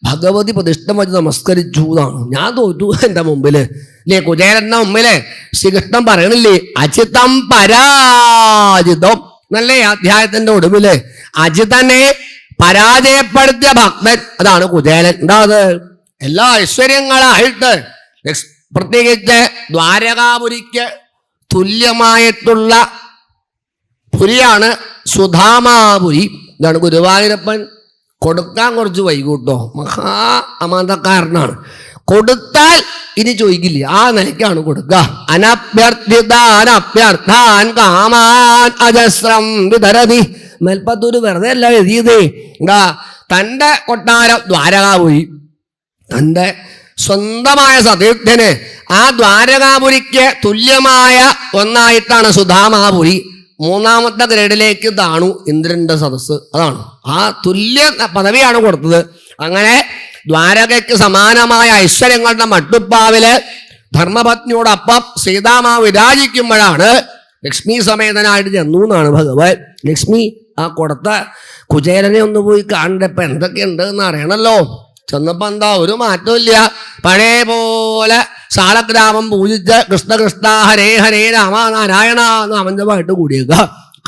ഭഗവതി പ്രതിഷ്ഠം വെച്ച് നമസ്കരിച്ചു എന്നാണ്. ഞാൻ തോറ്റു എൻ്റെ മുമ്പില് ഇല്ലേ? കുചേരന്റെ മുമ്പില് ശ്രീകൃഷ്ണൻ പറയണില്ലേ, അജിതം പരാജിതം എന്നല്ലേ അധ്യായത്തിന്റെ ഒടുവില്? അജിതനെ പരാജയപ്പെടുത്തിയ ഭക്തൻ അതാണ് കുചേരൻ. എന്താ അത്? എല്ലാ ഐശ്വര്യങ്ങളായിട്ട് പ്രത്യേകിച്ച് ദ്വാരകാപുരിക്ക് തുല്യമായിട്ടുള്ള പുരിയാണ് സുധാമാപുരി. ഇതാണ് ഗുരുവായൂരപ്പൻ കൊടുക്കാൻ കുറച്ച് വൈകൂട്ടോ, മഹാ അമാന്തക്കാരനാണ്. കൊടുത്താൽ ഇനി ചോദിക്കില്ല, ആ നിലയ്ക്കാണ് കൊടുക്കുക. അനഭ്യർത്ഥിതാനഭ്യർത്ഥാൻ കാമാൻ അജസ്രം വിതരതി. മേൽപ്പത്തൂര് വെറുതെ അല്ല എഴുതിയതേ. എന്താ, തൻ്റെ കൊട്ടാരം ദ്വാരകാപുരി, തൻ്റെ സ്വന്തമായ സതീർത്ഥ്യന് ആ ദ്വാരകാപുരിക്ക് തുല്യമായ ഒന്നായിട്ടാണ് സുധാമാപുരി. മൂന്നാമത്തെ ഗ്രേഡിലേക്ക് താണു ഇന്ദ്രന്റെ സദസ്സ്. അതാണ് ആ തുല്യ പദവിയാണ് കൊടുത്തത്. അങ്ങനെ ദ്വാരകയ്ക്ക് സമാനമായ ഐശ്വര്യങ്ങളുടെ മട്ടുപ്പാവില് ധർമ്മപത്നിയോടൊപ്പം സീതാമാവ് വിരാജിക്കുമ്പോഴാണ് ലക്ഷ്മി സമേതനായിട്ട് ചെന്നു എന്നാണ് ഭഗവാൻ. ലക്ഷ്മി ആ കൊടുത്ത കുചേരനെ ഒന്ന് പോയി കാണണ്ട, ഇപ്പൊ എന്തൊക്കെയുണ്ട് എന്ന് അറിയണല്ലോ. ചെന്നപ്പോ എന്താ, ഒരു മാറ്റമില്ല, പഴയ പോലെ സാളഗ്രാമം പൂജിച്ച് കൃഷ്ണ കൃഷ്ണ ഹരേ ഹരേ രാമ നാരായണ നാമഞ്ചമായിട്ട് കൂടിയേക്ക.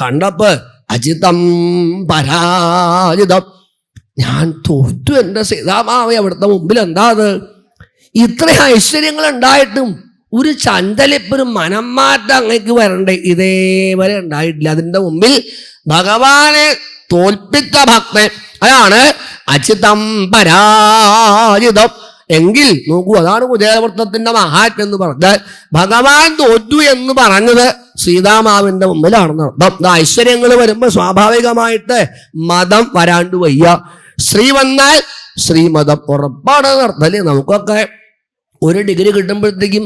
കണ്ടപ്പോ അജിതം പരാജിതം, ഞാൻ തോറ്റു എൻ്റെ സീതാമാവ അവിടുത്തെ മുമ്പിൽ. എന്താ അത്, ഇത്ര ഐശ്വര്യങ്ങൾ ഉണ്ടായിട്ടും ഒരു ചഞ്ചലിപ്പൊരു മനം മാറ്റം അങ്ങേക്ക് വരണ്ടേ, ഇതേവരെ ഉണ്ടായിട്ടില്ല. അതിൻ്റെ മുമ്പിൽ ഭഗവാനെ തോൽപ്പിച്ച ഭക്തൻ, അതാണ് അച്യുതം പരാജിതം. എങ്കിൽ നോക്കൂ, അതാണ് കുചേലവൃത്തത്തിന്റെ മഹാത്മ്യം എന്ന് പറഞ്ഞാൽ ഭഗവാൻ തോറ്റു എന്ന് പറഞ്ഞത് സീതാമാവിന്റെ മുമ്പിലാണെന്ന് അർത്ഥം. ഐശ്വര്യങ്ങൾ വരുമ്പോൾ സ്വാഭാവികമായിട്ട് മതം വരാണ്ട് വയ്യ. ശ്രീ വന്നാൽ ശ്രീമതം ഉറപ്പാണ് അർത്ഥല്ലേ. നമുക്കൊക്കെ ഒരു ഡിഗ്രി കിട്ടുമ്പോഴത്തേക്കും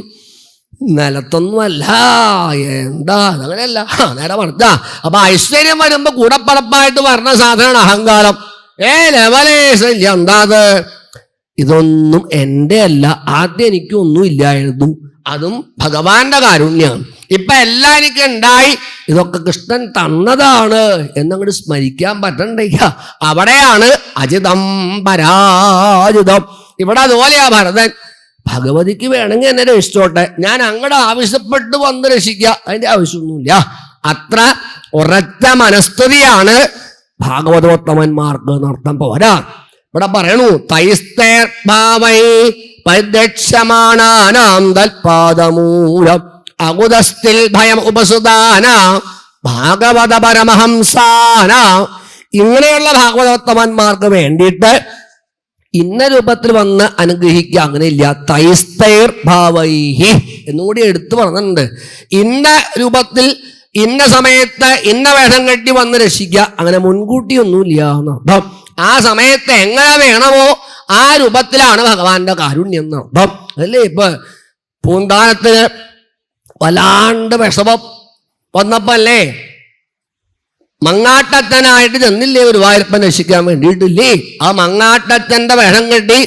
നിലത്തൊന്നുമല്ല, എന്താ അതങ്ങനെയല്ല, നേരെ പറഞ്ഞ. അപ്പൊ ഐശ്വര്യം വരുമ്പോ കൂടപ്പറപ്പായിട്ട് പറഞ്ഞ സാധനമാണ് അഹങ്കാരം. ലെവലേശല്ല. എന്താ അത്, ഇതൊന്നും എൻ്റെ അല്ല, ആദ്യം എനിക്കൊന്നും ഇല്ലായിരുന്നു, അതും ഭഗവാന്റെ കാരുണ്യമാണ്. ഇപ്പൊ എല്ലാം എനിക്ക് ഉണ്ടായി, ഇതൊക്കെ കൃഷ്ണൻ തന്നതാണ് എന്നങ്ങോട്ട് സ്മരിക്കാൻ പറ്റണ്ടേ. അവിടെയാണ് അജിതം പരാജിതം. ഇവിടെ അതുപോലെയാ ഭരതൻ, ഭഗവതിക്ക് വേണമെങ്കിൽ എന്നെ രക്ഷിച്ചോട്ടെ, ഞാൻ അങ്ങോട്ട് ആവശ്യപ്പെട്ട് വന്ന് രക്ഷിക്കുക, അതിന്റെ ആവശ്യമൊന്നുമില്ല. അത്ര ഉറച്ച മനസ്ഥിതിയാണ് ഭാഗവതോത്തമന്മാർക്ക് എന്നർത്ഥം. പോരാ, ഇവിടെ പറയണു തൈസ്തേർഭാവൈ പരിദക്ഷമാണാനാം തൽപാദമൂലം അകുതസ്ഥിൽ ഭയം ഉപസുദാന ഭാഗവത പരമഹംസാന. ഇങ്ങനെയുള്ള ഭാഗവതോത്തമന്മാർക്ക് വേണ്ടിയിട്ട് ഇന്ന രൂപത്തിൽ വന്ന് അനുഗ്രഹിക്കുക അങ്ങനെയില്ല. തൈസ്തൈർ ഭാവൈഹി എന്നുകൂടി എടുത്തു പറഞ്ഞിട്ടുണ്ട്. ഇന്ന രൂപത്തിൽ ഇന്ന സമയത്ത് ഇന്ന വേഷം കെട്ടി വന്ന് രക്ഷിക്കുക, അങ്ങനെ മുൻകൂട്ടിയൊന്നുമില്ല എന്നർത്ഥം. ആ സമയത്ത് എങ്ങനെ വേണമോ ആ രൂപത്തിലാണ് ഭഗവാന്റെ കാരുണ്യം എന്നർത്ഥം. അതല്ലേ ഇപ്പൊ പൂന്താനത്തിന് വല്ലാണ്ട് വിഷമം വന്നപ്പോ അല്ലേ മങ്ങാട്ടത്തനായിട്ട് ചെന്നില്ലേ ഗുരുവായൂരപ്പൻ രക്ഷിക്കാൻ വേണ്ടിയിട്ടില്ലേ? ആ മങ്ങാട്ടത്തന്റെ വേഷം കെട്ടി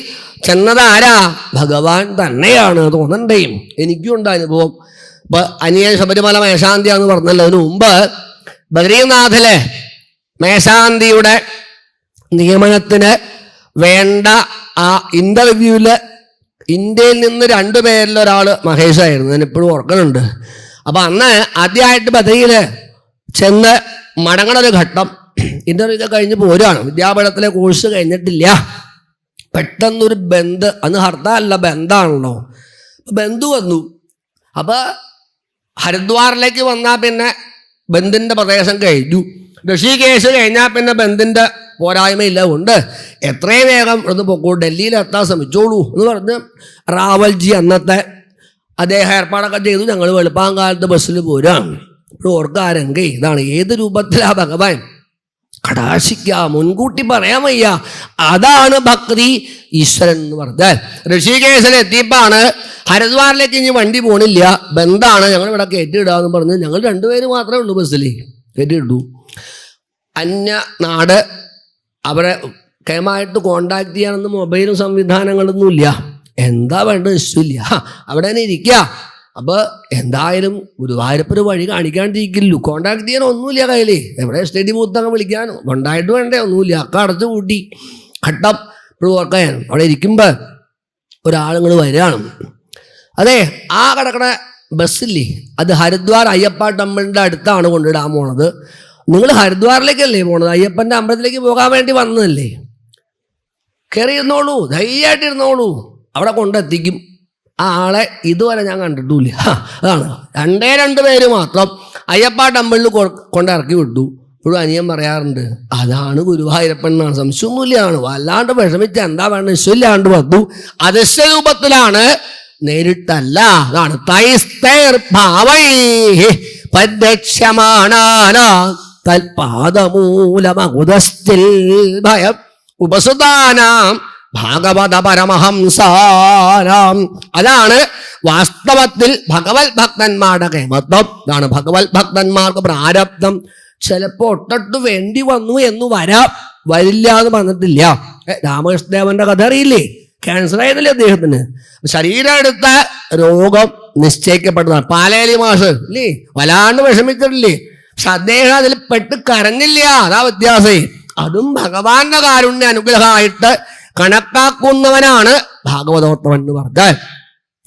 ചെന്നത് ആരാ? ഭഗവാൻ തന്നെയാണ് തോന്നണ്ടേ. എനിക്കും ഉണ്ട് അനുഭവം. ഇപ്പൊ അനിയൻ ശബരിമല മേശാന്തിയാന്ന് പറഞ്ഞല്ലോ, അതിനു മുമ്പ് ബദ്രീനാഥിലെ മേശാന്തിയുടെ നിയമനത്തിന് വേണ്ട ആ ഇന്റർവ്യൂവില് ഇന്ത്യയിൽ നിന്ന് 2 പേരിൽ ഒരാള് മഹേഷായിരുന്നു. ഞാൻ ഇപ്പോഴും ഓർക്കുന്നുണ്ട്. അപ്പൊ അന്ന് ആദ്യമായിട്ട് ബദ്രിയില് ചെന്ന് മടങ്ങണൊരു ഘട്ടം, ഇന്റർവ്യൂ ഒക്കെ കഴിഞ്ഞ് പോരുകയാണ്. വിദ്യാപീഠത്തിലെ കോഴ്സ് കഴിഞ്ഞിട്ടില്ല. പെട്ടെന്നൊരു ബന്ധ്, അന്ന് ഹർത്താലല്ല ബന്ധാണല്ലോ, ബന്ധു വന്നു. അപ്പൊ ഹരിദ്വാറിലേക്ക് വന്നാൽ പിന്നെ ബന്ധിന്റെ പ്രദേശം കഴിഞ്ഞു. ഋഷികേശ് കഴിഞ്ഞാൽ പിന്നെ ബന്ധിന്റെ പോരായ്മയില്ല കൊണ്ട് എത്രയും വേഗം ഒന്ന് പൊക്കോ, ഡൽഹിയിൽ എത്താൻ ശ്രമിച്ചോളൂ എന്ന് പറഞ്ഞ് റാവൽജി അന്നത്തെ അദ്ദേഹം ഏർപ്പാടൊക്കെ ചെയ്തു. ഞങ്ങൾ വെളുപ്പാങ്കാലത്ത് ബസ്സിൽ പോരാണ്. ഇപ്പോൾ ഓർക്കാരെങ്കിൽ ഇതാണ് ഏത് രൂപത്തിലാ ഭഗവാൻ കടാശിക്കുക, മുൻകൂട്ടി പറയാൻ വയ്യ. അതാണ് ഭക്തി ഈശ്വരൻ എന്ന് പറഞ്ഞാൽ. ഋഷികേശിൽ എത്തിയപ്പാണ് ഹരിദ്വാറിലേക്ക് ഇനി വണ്ടി പോണില്ല, ബന്ധാണ്, ഞങ്ങൾ ഇവിടെ കയറ്റിയിടുക എന്ന് പറഞ്ഞ് ഞങ്ങൾ 2 പേര് മാത്രമേ ഉള്ളൂ ബസ്സിൽ, കയറ്റിയിട്ടു. അന്യ നാട്, അവരെ കൈമായിട്ട് കോണ്ടാക്ട് ചെയ്യാനൊന്നും മൊബൈലും സംവിധാനങ്ങളൊന്നും ഇല്ല. എന്താ വേണ്ടത് ഇഷ്ടമില്ല, അവിടെ തന്നെ ഇരിക്കുക. അപ്പൊ എന്തായാലും ഗുരുവായൂരപ്പന് വഴി കാണിക്കാണ്ടിരിക്കില്ലു, കോണ്ടാക്ട് ചെയ്യാൻ ഒന്നുമില്ല കയ്യില്. എവിടെ സ്റ്റഡി ബൂത്തങ്ങ് വിളിക്കാനോ ഉണ്ടായിട്ട് വേണ്ടേ, ഒന്നുമില്ല. ഒക്കെ അടച്ചു കൂട്ടി ഘട്ടം. ഇപ്പോഴും ഓർക്കാൻ അവിടെ ഇരിക്കുമ്പോ ഒരാളിങ്ങൾ വരികയാണ്. അതെ, ആ കിടക്കണ ബസ്സില്ലേ, അത് ഹരിദ്വാർ അയ്യപ്പ ടെമ്പിളിന്റെ അടുത്താണ് കൊണ്ടിടാൻ പോണത്. നിങ്ങൾ ഹരിദ്വാറിലേക്കല്ലേ പോണത്, അയ്യപ്പന്റെ അമ്പലത്തിലേക്ക് പോകാൻ വേണ്ടി വന്നതല്ലേ? കയറിയിരുന്നോളൂ, ധൈര്യമായിട്ടിരുന്നോളൂ, അവിടെ കൊണ്ടെത്തിക്കും. ആ ആളെ ഇതുവരെ ഞാൻ കണ്ടിട്ടില്ല. അതാണ് 2 പേര് മാത്രം അയ്യപ്പ ടെമ്പിളിൽ കൊണ്ടിറക്കി വിട്ടു. ഇപ്പോഴും അനിയൻ പറയാറുണ്ട്, അതാണ് ഗുരുവായൂരപ്പൻ എന്നാണ്. സംശയമൊന്നുമില്ലാണ്. വല്ലാണ്ട് വിഷമിച്ച എന്താ വേണ്ട ഇഷ്ടമില്ലാണ്ട് വന്നു. അദൃശ്യ രൂപത്തിലാണ്, നേരിട്ടല്ല. അതാണ് തൽപാദമൂലമകുതസ്ഥിൽ ഭയം ഉപസുതാനാം ഭാഗവത പരമഹംസാനാം. അതാണ് വാസ്തവത്തിൽ ഭഗവത് ഭക്തന്മാരുടെ കേമത്വം. ഇതാണ് ഭഗവത് ഭക്തന്മാർക്ക് പ്രാരബ്ധം ചിലപ്പോ ഒട്ടൊട്ട് വേണ്ടി വന്നു എന്ന് വരാം, വരില്ല എന്ന് പറഞ്ഞിട്ടില്ല. രാമകൃഷ്ണദേവന്റെ കഥ അറിയില്ലേ? ക്യാൻസർ ആയിരുന്നില്ലേ അദ്ദേഹത്തിന്? ശരീരം എടുത്ത രോഗം നിശ്ചയിക്കപ്പെട്ടതാണ്. പാലേലി മാഷ് ഇല്ലേ, വല്ലാണ്ട് വിഷമിച്ചിട്ടില്ലേ? പക്ഷെ അദ്ദേഹം അതിൽ പെട്ട് കരഞ്ഞില്ല. അതാ വ്യത്യാസേ. അതും ഭഗവാന്റെ കാരുണ്യ അനുഗ്രഹമായിട്ട് കണക്കാക്കുന്നവനാണ് ഭാഗവതോത്തമൻ എന്ന് പറഞ്ഞാൽ.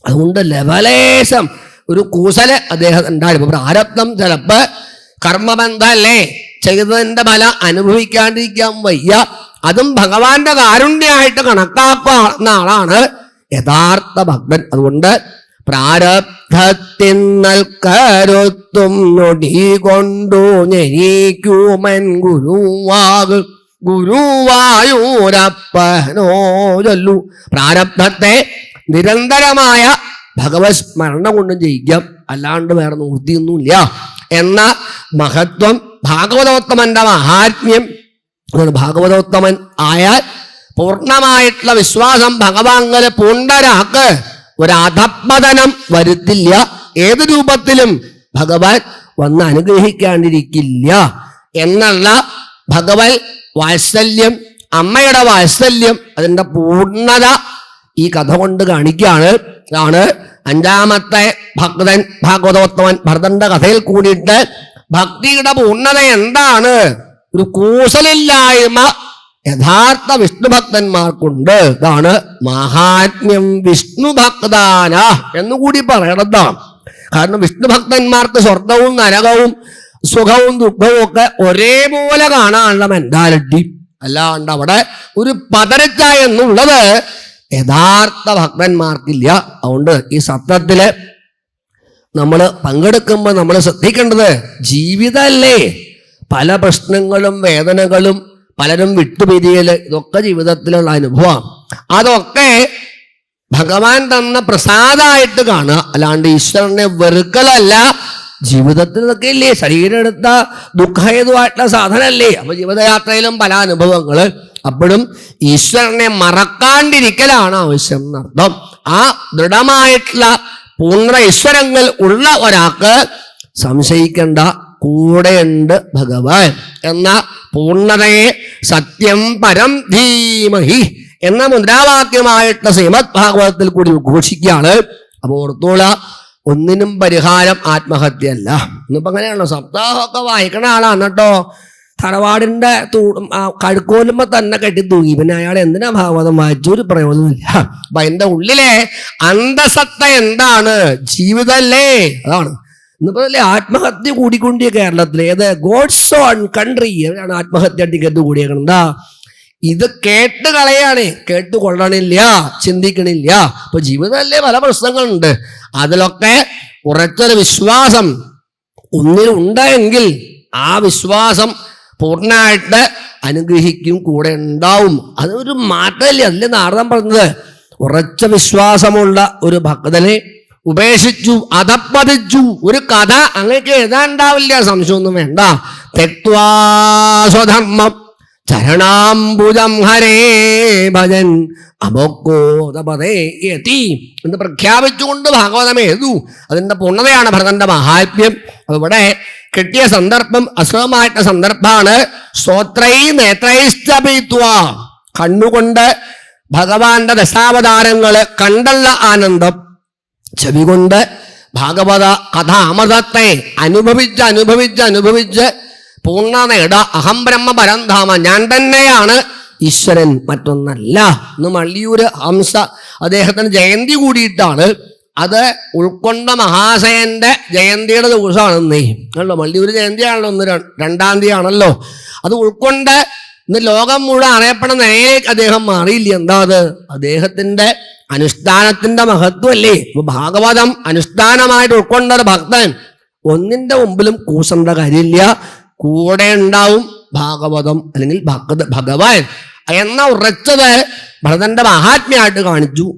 അതുകൊണ്ട് ലവലേശം ഒരു കൂസല് അദ്ദേഹം ഉണ്ടായിരുന്നു. പ്രാരബ്ധം ചിലപ്പോ കർമ്മബന്ധല്ലേ, ചെയ്തതിന്റെ ഫലം അനുഭവിക്കാണ്ടിരിക്കാൻ വയ്യ. അതും ഭഗവാന്റെ കാരുണ്യമായിട്ട് കണക്കാക്കുന്ന ആളാണ് യഥാർത്ഥ ഭക്തൻ. അതുകൊണ്ട് പ്രാരബ്ധത്തിന്നൽ കരുത്തും നൊടി കൊണ്ടു ഞെരിക്കുമൻ ഗുരുവായൂരപ്പനോ ചൊല്ലു. പ്രാരബ്ധത്തെ നിരന്തരമായ ഭഗവത് സ്മരണ കൊണ്ടും ജയിക്കാം, അല്ലാണ്ട് വേറെ നിവൃത്തിയൊന്നുമില്ല എന്ന മഹത്വം ഭാഗവതോത്തമന്റെ മഹാത്മ്യം. ഭാഗവതോത്തമൻ ആയാൽ പൂർണ്ണമായിട്ടുള്ള വിശ്വാസം ഭഗവാങ്കല് പൂണ്ടരാക്ക് ഒരധപ്പതനം വരുത്തില്ല. ഏത് രൂപത്തിലും ഭഗവാൻ വന്ന് അനുഗ്രഹിക്കാണ്ടിരിക്കില്ല എന്നുള്ള ഭഗവത് വാത്സല്യം, അമ്മയുടെ വാത്സല്യം, അതിൻ്റെ പൂർണ്ണത ഈ കഥ കൊണ്ട് കാണിക്കുകയാണ്. ഇതാണ് 5ാമത്തെ ഭക്തൻ ഭാഗവതോത്തമൻ. ഭരതന്റെ കഥയിൽ കൂടിയിട്ട് ഭക്തിയുടെ പൂർണ്ണത എന്താണ്? ഒരു കൂസലില്ലായ്മ യഥാർത്ഥ വിഷ്ണു ഭക്തന്മാർക്കുണ്ട്. ഇതാണ് മഹാത്മ്യം വിഷ്ണു ഭക്താന എന്നുകൂടി പറയണതാണ്. കാരണം വിഷ്ണു ഭക്തന്മാർക്ക് സ്വർഗവും നരകവും സുഖവും ദുഃഖവും ഒക്കെ ഒരേപോലെ കാണാനുള്ള മെന്റാലിറ്റി. അല്ലാണ്ട് അവിടെ ഒരു പതരച്ച എന്നുള്ളത് യഥാർത്ഥ ഭക്തന്മാർക്കില്ല. അതുകൊണ്ട് ഈ സത്യത്തില് നമ്മൾ പങ്കെടുക്കുമ്പോൾ നമ്മൾ ശ്രദ്ധിക്കേണ്ടത്, ജീവിതമല്ലേ, പല പ്രശ്നങ്ങളും വേദനകളും പലരും വിട്ടുപിരിയല്, ഇതൊക്കെ ജീവിതത്തിലുള്ള അനുഭവം. അതൊക്കെ ഭഗവാൻ തന്ന പ്രസാദമായിട്ട് കാണുക, അല്ലാണ്ട് ഈശ്വരനെ വെറുക്കലല്ല. ജീവിതത്തിൽ ഇതൊക്കെ ഇല്ലേ, ശരീരം എടുത്ത ദുഃഖഹേതുവായിട്ടുള്ള സാധനമല്ലേ. അപ്പൊ ജീവിതയാത്രയിലും പല അനുഭവങ്ങള്. അപ്പോഴും ഈശ്വരനെ മറക്കാണ്ടിരിക്കലാണ് ആവശ്യം എന്നർത്ഥം. ആ ദൃഢമായിട്ടുള്ള പൂർണ്ണ ഈശ്വരങ്ങൾ ഉള്ള ഒരാൾക്ക് സംശയിക്കേണ്ട, കൂടെയുണ്ട് ഭഗവാൻ എന്ന പൂർണ്ണതയെ സത്യം പരം ധീമഹി എന്ന മുദ്രാവാക്യമായിട്ട് ശ്രീമദ് ഭാഗവതത്തിൽ കൂടി ഉദ്ഘോഷിക്കുകയാണ്. അപ്പോൾ ഓർത്തോള, ഒന്നിനും പരിഹാരം ആത്മഹത്യയല്ല. ഇന്നിപ്പോ അങ്ങനെയാണല്ലോ, സപ്താഹമൊക്കെ വായിക്കണ ആളാണ് കേട്ടോ, തറവാടിന്റെ കഴുക്കോലുമ്പോ തന്നെ കെട്ടി തൂങ്ങി, പിന്നെ അയാൾ എന്തിനാ ഭാഗവതം വായിച്ചു, ഒരു പ്രയോജനമില്ല. അപ്പൊ അതിന്റെ ഉള്ളിലെ അന്തസത്ത എന്താണ്? ജീവിതമല്ലേ. അതാണ് ഇന്നിപ്പോ അല്ലേ ആത്മഹത്യ കൂടിക്കൊണ്ടിയ കേരളത്തിൽ. ഏത് ഗോഡ്സ് ഓൺ കൺട്രി എവിടെയാണ് ആത്മഹത്യ ടിക്കറ്റ് കൂടിയേക്കണം. എന്താ ഇത് കേട്ട് കളയാണ്, കേട്ട് കൊള്ളണില്ല, ചിന്തിക്കണില്ല. അപ്പൊ ജീവിതമല്ലേ പല പ്രശ്നങ്ങളുണ്ട്. അതിലൊക്കെ ഉറച്ചൊരു വിശ്വാസം ഒന്നിലുണ്ടെങ്കിൽ ആ വിശ്വാസം പൂർണ്ണമായിട്ട് അനുഗ്രഹിക്കും, കൂടെ ഉണ്ടാവും. അതൊരു മാറ്റമില്ല. അതിലെ നാരദൻ പറഞ്ഞത്, ഉറച്ച വിശ്വാസമുള്ള ഒരു ഭക്തനെ ഉപേക്ഷിച്ചു, അധപ്പതിച്ചു. ഒരു കഥ അങ്ങനെയൊക്കെ എഴുതാണ്ടാവില്ല, സംശയമൊന്നും വേണ്ട. തെക്വാ സ്വധർമ്മം ചരണാംബുജം ഹരേ ഭജൻ അമോഘോദപദേ യതി എന്ന് പ്രഖ്യാപിച്ചുകൊണ്ട് ഭാഗവതം എഴുതു. അതിന്റെ പൂർണ്ണതയാണ് ഭരതന്റെ മഹാത്മ്യം. ഇവിടെ കിട്ടിയ സന്ദർഭം അസുഖമായിട്ട സന്ദർഭമാണ്. സ്തോത്രൈ നേത്രൈശ്ചപീത്വ, കണ്ണുകൊണ്ട് ഭഗവാന്റെ ദശാവതാരങ്ങള് കണ്ടുള്ള ആനന്ദം, ചെവി കൊണ്ട് ഭാഗവത കഥാമൃതത്തെ അനുഭവിച്ച് പൂർണ്ണ നേട. അഹം ബ്രഹ്മ പരംധാമ, ഞാൻ തന്നെയാണ് ഈശ്വരൻ, മറ്റൊന്നല്ല. ഇന്ന് മള്ളിയൂര് ഹംസ അദ്ദേഹത്തിന് ജയന്തി കൂടിയിട്ടാണ്. അത് ഉൾക്കൊണ്ട മഹാശയന്റെ ജയന്തിയുടെ ദിവസമാണ് ഇന്നേ. ആണല്ലോ, മള്ളിയൂര് ജയന്തിയാണല്ലോ, 2-ാം തീയതി ആണല്ലോ. അത് ഉൾക്കൊണ്ട് ഇന്ന് ലോകം മുഴുവൻ അറിയപ്പെടുന്ന നിലയിലേക്ക് അദ്ദേഹം മാറിയില്ല. എന്താ അത്? അദ്ദേഹത്തിന്റെ അനുഷ്ഠാനത്തിന്റെ മഹത്വമല്ലേ. ഭാഗവതം അനുഷ്ഠാനമായിട്ട് ഉൾക്കൊണ്ട ഒരു ഭക്തൻ ഒന്നിന്റെ മുമ്പിലും കൂസേണ്ട കാര്യമില്ല. കൂടെ ഉണ്ടാവും ഭാഗവതം അല്ലെങ്കിൽ ഭഗവാൻ എന്ന ഉറച്ചത് ഭരതന്റെ മഹാത്മ്യമായിട്ട് കാണിച്ചു.